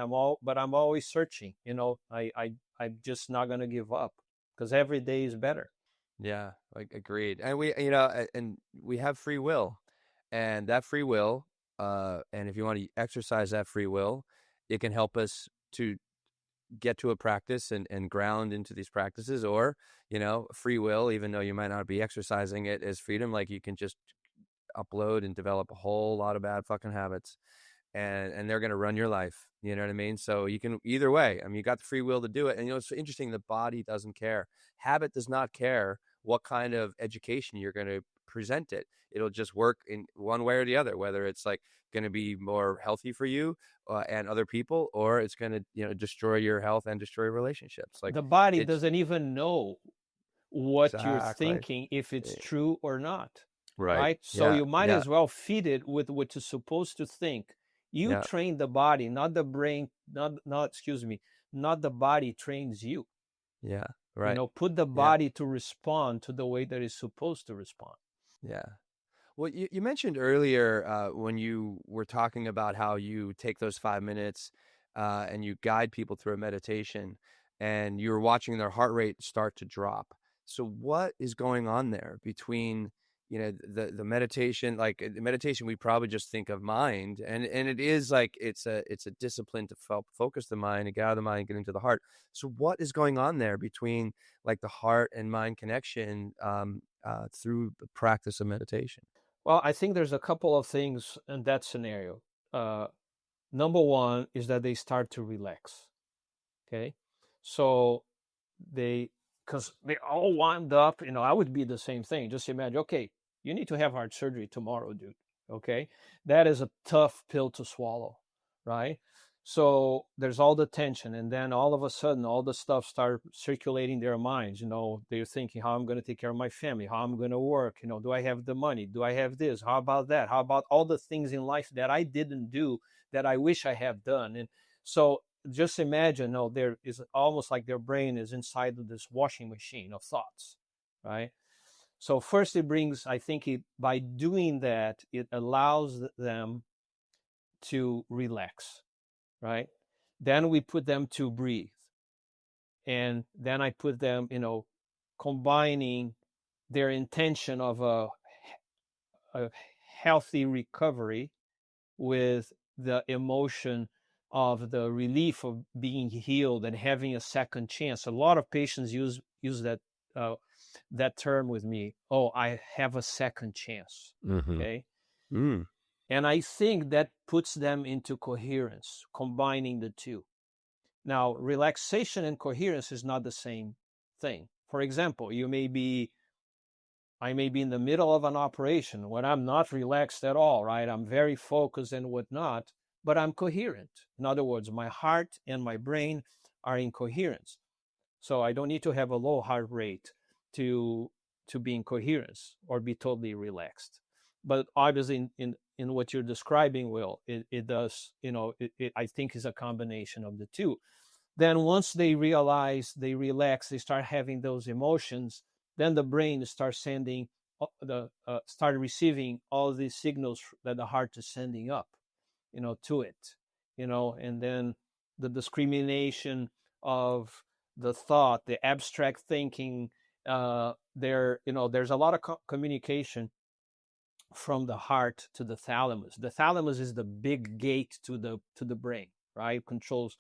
but I'm always searching. I'm just not going to give up, because every day is better. Yeah, agreed. And we have free will, and that free will, and if you want to exercise that free will, it can help us to get to a practice and ground into these practices. Or, free will, even though you might not be exercising it as freedom, like you can just upload and develop a whole lot of bad fucking habits. and they're going to run your life. You know what I mean? So you can either way. I mean, you got the free will to do it. And it's interesting. The body doesn't care. Habit does not care what kind of education you're going to present it. It'll just work in one way or the other, whether it's like going to be more healthy for you and other people, or it's going to, destroy your health and destroy relationships. Like The body it's doesn't even know what you're exactly. thinking, if it's true or not. Right. Right? So Yeah. you might Yeah. as well feed it with what it's supposed to think. You Yeah. train the body, not the brain, not the body trains you. Yeah. Right. Put the Yeah. body to respond to the way that it's supposed to respond. Yeah. Well, you mentioned earlier when you were talking about how you take those 5 minutes and you guide people through a meditation, and you were watching their heart rate start to drop. So what is going on there between, the meditation? Like the meditation, we probably just think of mind, and it is like it's a discipline to focus the mind and get out of the mind and get into the heart. So what is going on there between like the heart and mind connection through the practice of meditation? Well, I think there's a couple of things in that scenario. Number one is that they start to relax. Okay. So because they all wind up, I would be the same thing. Just imagine, okay, you need to have heart surgery tomorrow, dude. Okay. That is a tough pill to swallow, right? So there's all the tension, and then all of a sudden all the stuff start circulating their minds. They're thinking, how I'm going to take care of my family, how I'm going to work, do I have the money, do I have this, how about that, how about all the things in life that I didn't do that I wish I have done. And so just imagine, there is almost like their brain is inside of this washing machine of thoughts, right? So first I think by doing that, it allows them to relax, right? Then we put them to breathe. And then I put them, combining their intention of a healthy recovery with the emotion of the relief of being healed and having a second chance. A lot of patients use that term with me. Oh, I have a second chance. Mm-hmm. Okay. Mm. And I think that puts them into coherence, combining the two. Now, relaxation and coherence is not the same thing. For example, I may be in the middle of an operation when I'm not relaxed at all, right? I'm very focused and whatnot, but I'm coherent. In other words, my heart and my brain are in coherence. So I don't need to have a low heart rate to be in coherence or be totally relaxed. But obviously, in what you're describing, Will, it does, it I think is a combination of the two. Then once they realize, they relax, they start having those emotions, then the brain starts start receiving all these signals that the heart is sending up, to it, and then the discrimination of the thought, the abstract thinking, there's a lot of communication from the heart to the thalamus. The thalamus is the big gate to the brain, right? It controls,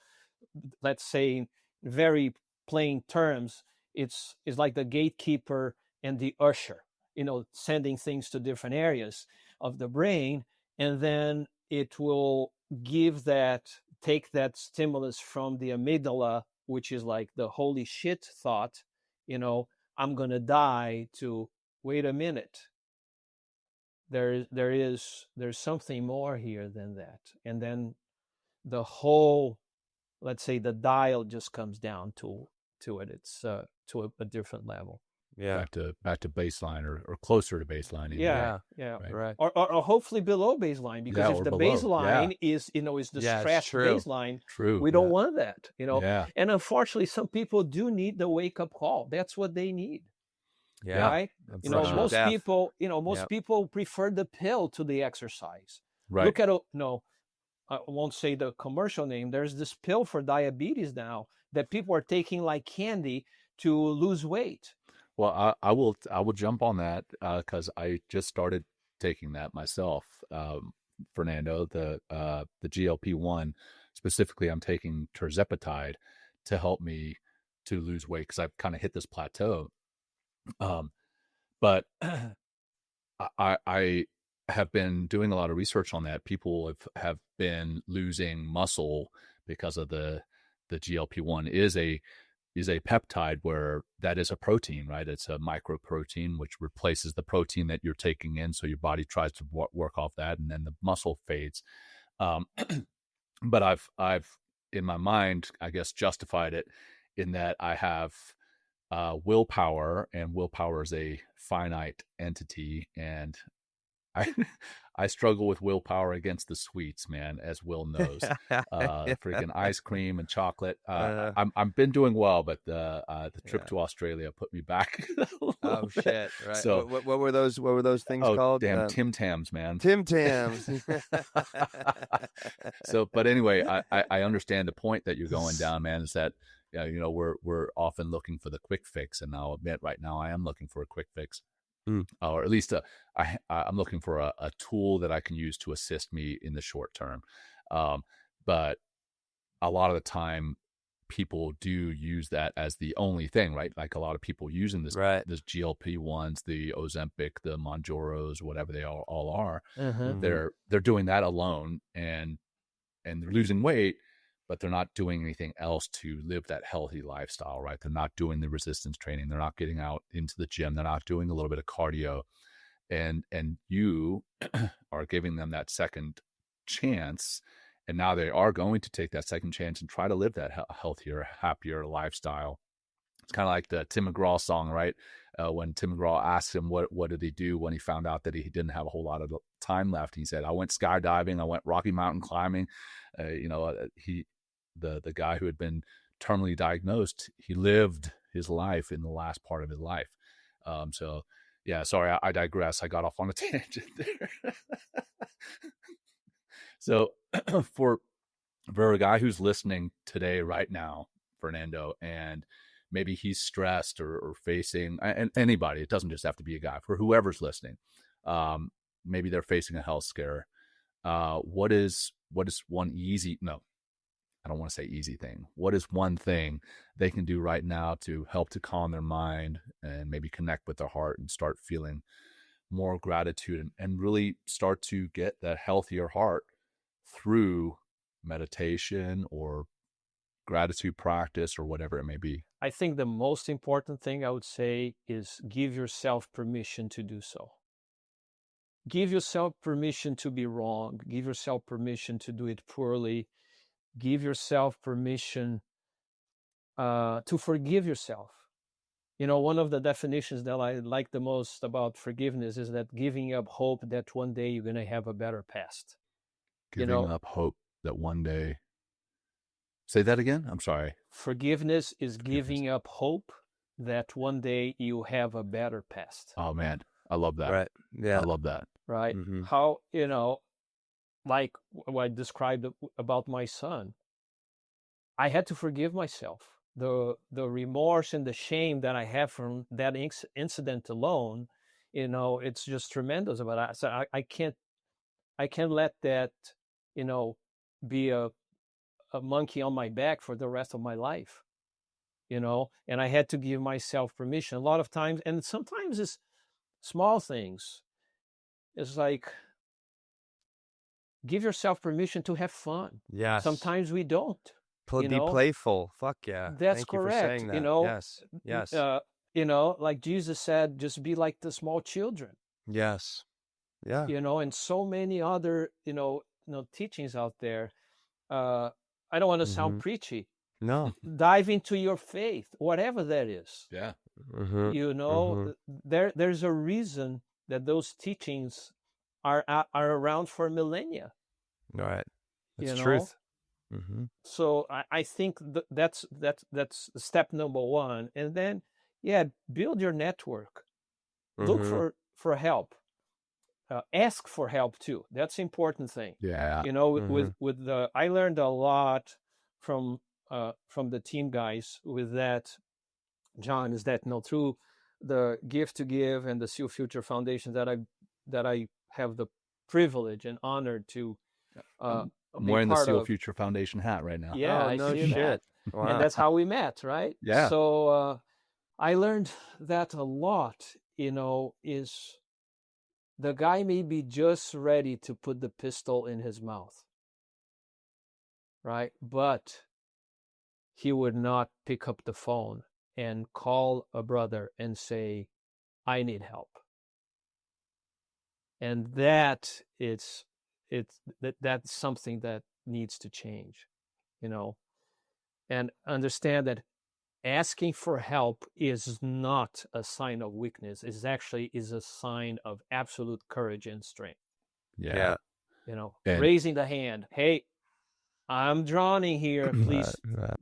let's say, in very plain terms, it's like the gatekeeper and the usher, sending things to different areas of the brain, and then it will take that stimulus from the amygdala, which is like the holy shit thought, I'm gonna die, to wait a minute. There's something more here than that. And then the whole, let's say, the dial just comes down to it. It's to a different level. Yeah. Back to baseline or closer to baseline. Even. Yeah. Right. Or hopefully below baseline, because if the below. baseline is the stress baseline, we don't want that, Yeah. And unfortunately, some people do need the wake up call. That's what they need. Yeah. Right. Most people prefer the pill to the exercise. Right. Look at I won't say the commercial name. There's this pill for diabetes now that people are taking like candy to lose weight. Well, I will jump on that because I just started taking that myself, Fernando. The GLP-1 specifically, I'm taking tirzepatide to help me to lose weight because I've kind of hit this plateau. But I have been doing a lot of research on that. People have been losing muscle because of the GLP-1 is a peptide, where that is a protein, right? It's a microprotein which replaces the protein that you're taking in. So your body tries to work off that, and then the muscle fades. Um, but I've in my mind, I guess, justified it in that I have willpower, and willpower is a finite entity, and I I struggle with willpower against the sweets, man, as Will knows. Freaking ice cream and chocolate. I've been doing well, but the trip to Australia put me back a little bit. Shit! Right. So What were those? What were those things called? Damn, Tim Tams, man. Tim Tams. So, but anyway, I understand the point that you're going down, man. Is that we're often looking for the quick fix, and I'll admit right now I am looking for a quick fix. Or at least I'm looking for a tool that I can use to assist me in the short term. But a lot of the time, people do use that as the only thing, right? Like a lot of people using this GLP-1s, the Ozempic, the Mounjaros, whatever they all are. They're doing that alone, and they're losing weight, but they're not doing anything else to live that healthy lifestyle, right? They're not doing the resistance training. They're not getting out into the gym. They're not doing a little bit of cardio. And you are giving them that second chance. And now they are going to take that second chance and try to live that healthier, happier lifestyle. It's kind of like the Tim McGraw song, right? When Tim McGraw asked him what did he do when he found out that he didn't have a whole lot of time left. He said, I went skydiving. I went Rocky Mountain climbing. The guy who had been terminally diagnosed, he lived his life in the last part of his life. So yeah, sorry, I digress. I got off on a tangent there. So for a guy who's listening today, right now, Fernando, and maybe he's stressed or facing, and anybody, it doesn't just have to be a guy, for whoever's listening, maybe they're facing a health scare. What is one easy, no, I don't want to say easy thing. What is one thing they can do right now to help to calm their mind and maybe connect with their heart and start feeling more gratitude and really start to get that healthier heart through meditation or gratitude practice or whatever it may be? I think the most important thing I would say is give yourself permission to do so. Give yourself permission to be wrong. Give yourself permission to do it poorly. Give yourself permission to forgive yourself. One of the definitions that I like the most about forgiveness is that giving up hope that one day you're going to have a better past. Giving up hope that one day. Say that again? I'm sorry. Forgiveness is giving up hope that one day you have a better past. Oh, man. I love that. Right. Yeah. I love that. Right. How, like what I described about my son, I had to forgive myself. The remorse and the shame that I have from that incident alone, it's just tremendous. But I can't let that, be a monkey on my back for the rest of my life, and I had to give myself permission a lot of times. And sometimes it's small things. It's like, give yourself permission to have fun. Yeah. Sometimes we don't. Be playful. Fuck yeah. That's Thank correct. You for saying that. Yes. Like Jesus said, just be like the small children. Yes. Yeah. And so many other, teachings out there. I don't want to sound preachy. No. Dive into your faith, whatever that is. Yeah. There's a reason that those teachings are around for millennia. Right. That's truth. So I think that's step number one. And then, build your network. Look for help. Ask for help too. That's the important thing. Yeah. With the, I learned a lot from the team guys with that, John, is that through the Gift to Give and the Seal Future Foundation that I have the privilege and honor to I'm wearing the Seal Future Foundation hat right now. Yeah, I see that. Wow. And that's how we met, right? Yeah. So I learned that a lot, is the guy may be just ready to put the pistol in his mouth, right? But he would not pick up the phone and call a brother and say, I need help. And that's something that needs to change, and understand that asking for help is not a sign of weakness. It actually is a sign of absolute courage and strength. Yeah. And Raising the hand, hey, I'm drowning here, please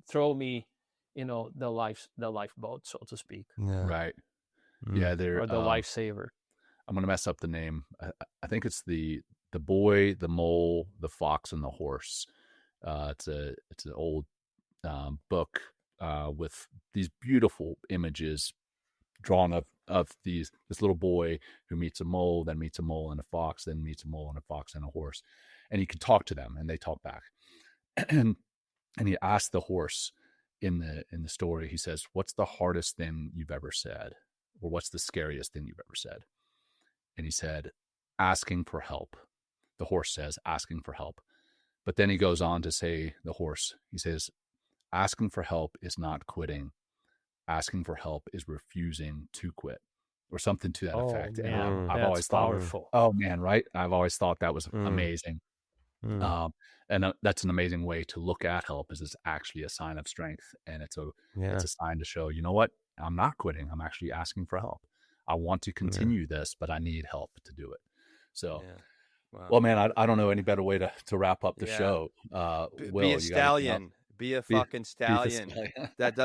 throw me, the lifeboat, so to speak. Right. Yeah, they're or the lifesaver. I'm gonna mess up the name. I think it's the boy, the mole, the fox, and the horse. It's an old book with these beautiful images drawn of this little boy who meets a mole, then meets a mole and a fox, then meets a mole and a fox and a horse, and he can talk to them, and they talk back. and he asks the horse in the story. He says, "What's the hardest thing you've ever said, or what's the scariest thing you've ever said?" And he said, "Asking for help." The horse says, "Asking for help." But then he goes on to say, the horse, he says, "Asking for help is not quitting. Asking for help is refusing to quit," or something to that effect. Man, And I've that's always thought, powerful. oh man, right? I've always thought that was amazing. And that's an amazing way to look at help, is it's actually a sign of strength. And it's a sign to show, you know what? I'm not quitting. I'm actually asking for help. I want to continue this, but I need help to do it. So, Wow. well, man, I don't know any better way to wrap up the show. Will, be a stallion. Be a fucking stallion that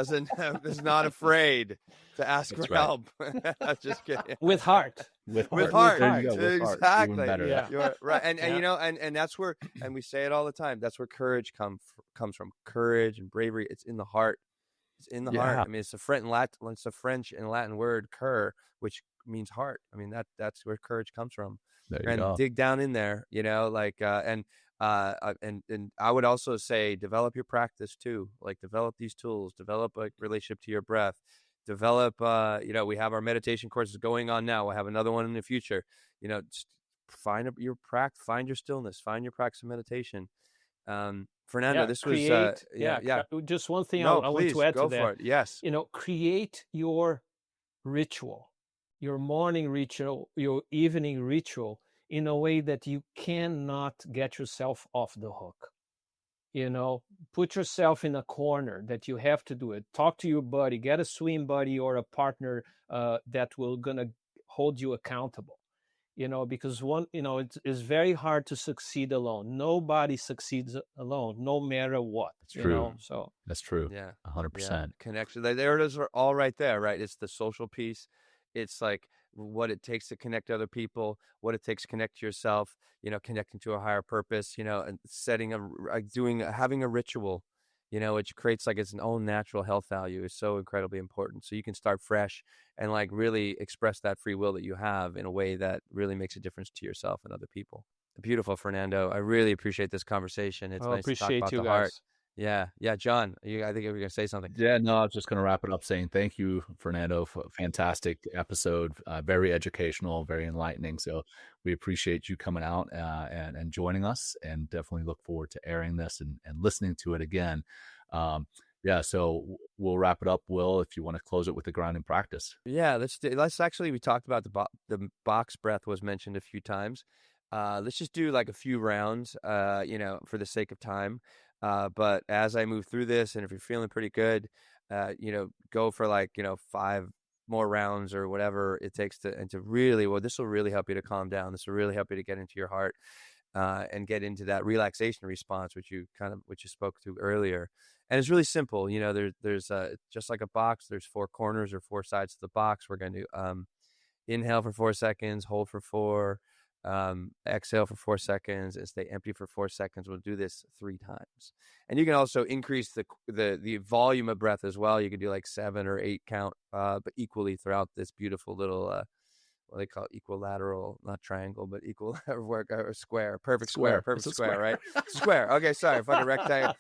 is not afraid to ask for help. Just kidding. With heart. With heart. There you go. With Exactly. heart. Even better. Yeah. You're right. And and that's where, and we say it all the time, that's where courage comes from. Courage and bravery. It's in the heart. It's in the heart. I mean, it's a French and Latin word, cur, which means heart. I mean, that's where courage comes from. There you go. Dig down in there, and I would also say develop your practice too. Like, develop these tools, develop a relationship to your breath, develop, we have our meditation courses going on now. We'll have another one in the future. Find your practice, find your stillness, find your practice of meditation. Fernando, this create, was, just one thing no, I want to add go to that. for it. Yes. Create your ritual, your morning ritual, your evening ritual, in a way that you cannot get yourself off the hook. Put yourself in a corner that you have to do it. Talk to your buddy, get a swim buddy or a partner that will gonna hold you accountable. Because it's very hard to succeed alone. Nobody succeeds alone, no matter what. That's true. So that's true. Yeah, 100%. Connection. There it is, all right there. Right. It's the social piece. It's like what it takes to connect to other people, what it takes to connect to yourself, connecting to a higher purpose, and having a ritual, which creates like its own natural health value, is so incredibly important. So you can start fresh and like really express that free will that you have in a way that really makes a difference to yourself and other people. Beautiful, Fernando. I really appreciate this conversation. It's nice to talk about the heart. Yeah. John, I think you were going to say something. Yeah, no, I was just going to wrap it up saying thank you, Fernando, for a fantastic episode, very educational, very enlightening. So we appreciate you coming out and joining us, and definitely look forward to airing this and listening to it again. So we'll wrap it up. Will, if you want to close it with the grounding practice. Yeah, let's actually, we talked about the box breath was mentioned a few times. Let's just do like a few rounds, for the sake of time. But as I move through this, and if you're feeling pretty good, go for 5 more rounds or whatever it takes to really, this will really help you to calm down. This will really help you to get into your heart, and get into that relaxation response, which you spoke to earlier. And it's really simple. There's just like a box, there's 4 corners or 4 sides to the box. We're going to, inhale for 4 seconds, hold for 4, exhale for 4 seconds, and stay empty for 4 seconds. We'll do this 3 times. And you can also increase the volume of breath as well. You can do like 7 or 8 count, but equally throughout this beautiful little, what they call equilateral, not triangle, but work or square. Perfect square. Right? Square. Okay, sorry, fucking rectangle.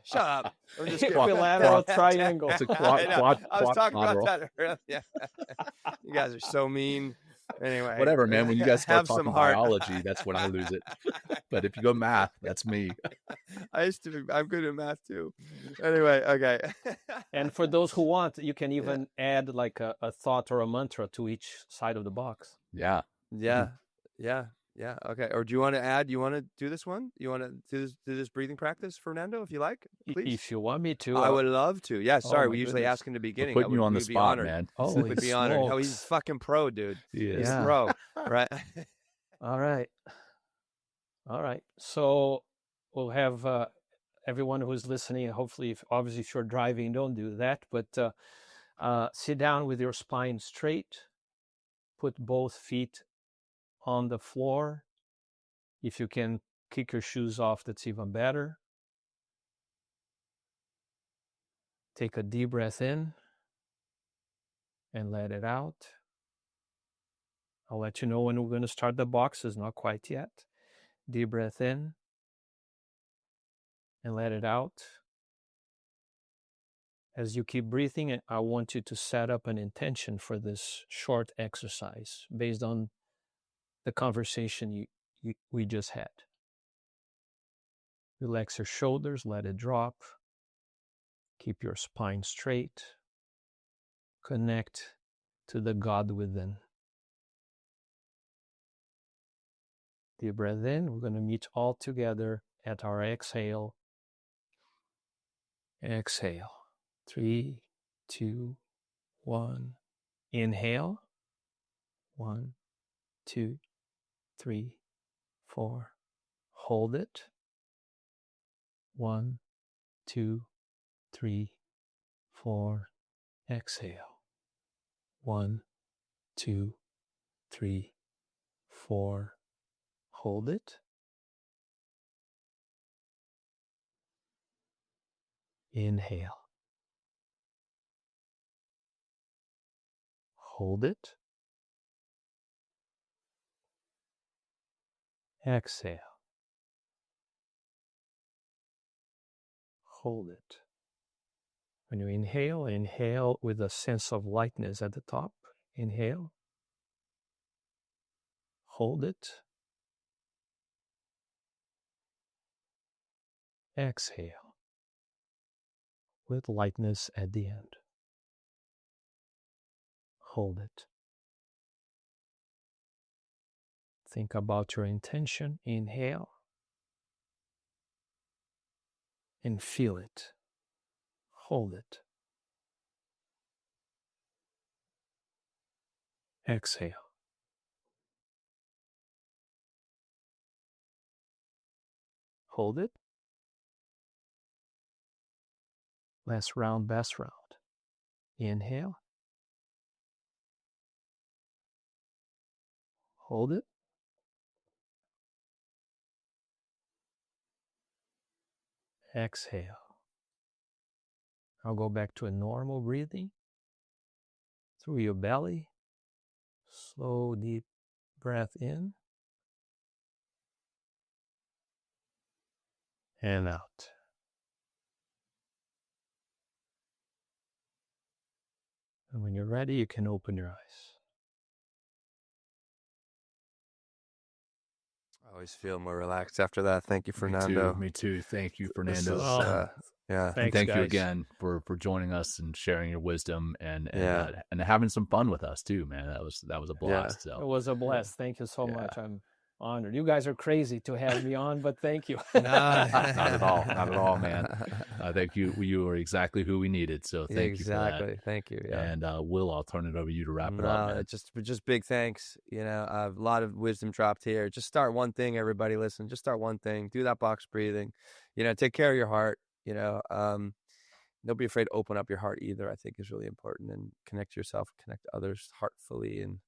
Shut up. I'm just equilateral triangle. It's a quad. I was talking about that earlier. Yeah. You guys are so mean. Anyway, Whatever, man. When you guys start have some talking heart. biology, that's when I lose it. But if you go math, that's me. I'm good at math too. Anyway, okay. And for those who want, you can even add like a thought or a mantra to each side of the box. Yeah. Yeah. Okay. Or do you want to add? You want to do this one? You want to do this breathing practice, Fernando? If you like, please. If you want me to, I would love to. Yeah. Sorry, we usually goodness. ask in the beginning. We're putting you on the we'd be spot, honored. man. Oh, We'd be honored. Oh, he's fucking pro, dude. He is. He's Yeah. pro, right? All right. So we'll have everyone who's listening. Hopefully, obviously, if you're driving, don't do that. But sit down with your spine straight. Put both feet on the floor. If you can kick your shoes off, that's even better. Take a deep breath in and let it out. I'll let you know when we're going to start the boxes, not quite yet. Deep breath in and let it out. As you keep breathing, I want you to set up an intention for this short exercise based on the conversation we just had. Relax your shoulders, let it drop. Keep your spine straight. Connect to the God within. Deep breath in. We're going to meet all together at our exhale. Exhale. 3, 2, 1. Inhale. 1, 2, 3, 4. Hold it. 1, 2, 3, 4. Exhale. 1, 2, 3, 4. Hold it. Inhale. Hold it. Exhale. Hold it. When you inhale with a sense of lightness at the top. Inhale. Hold it. Exhale with lightness at the end. Hold it. Think about your intention. Inhale. And feel it. Hold it. Exhale. Hold it. Last round, best round. Inhale. Hold it. Exhale. I'll go back to a normal breathing through your belly. Slow, deep breath in and out. And when you're ready, you can open your eyes. I always feel more relaxed after that. Thank you, Fernando. Me too. Thank you, Fernando. This is, yeah. Thanks, and thank guys. you again for joining us and sharing your wisdom and having some fun with us too, man. That was a blast. It So was a blast. Thank you so much. I'm honored. You guys are crazy to have me on, but thank you. not at all, man. I think you were exactly who we needed. So thank you for that. Thank you. Yeah. And Will, I'll turn it over to you to wrap it up, man. Just big thanks. You know, a lot of wisdom dropped here. Just start one thing, everybody. Listen, just start one thing. Do that box breathing. You know, take care of your heart. You know, don't be afraid to open up your heart either. I think is really important, and connect to yourself, connect to others heartfully. And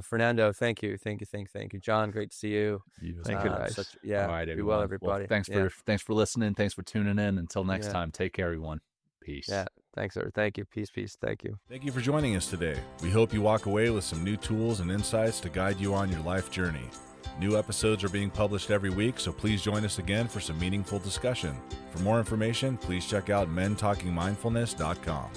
Fernando, thank you. John, great to see you. Thank you, guys. All right, everyone. Be well, everybody. Well, thanks for listening. Thanks for tuning in. Until next time, take care, everyone. Peace. Yeah, thanks, sir. Thank you. Peace. Thank you. Thank you for joining us today. We hope you walk away with some new tools and insights to guide you on your life journey. New episodes are being published every week, so please join us again for some meaningful discussion. For more information, please check out mentalkingmindfulness.com.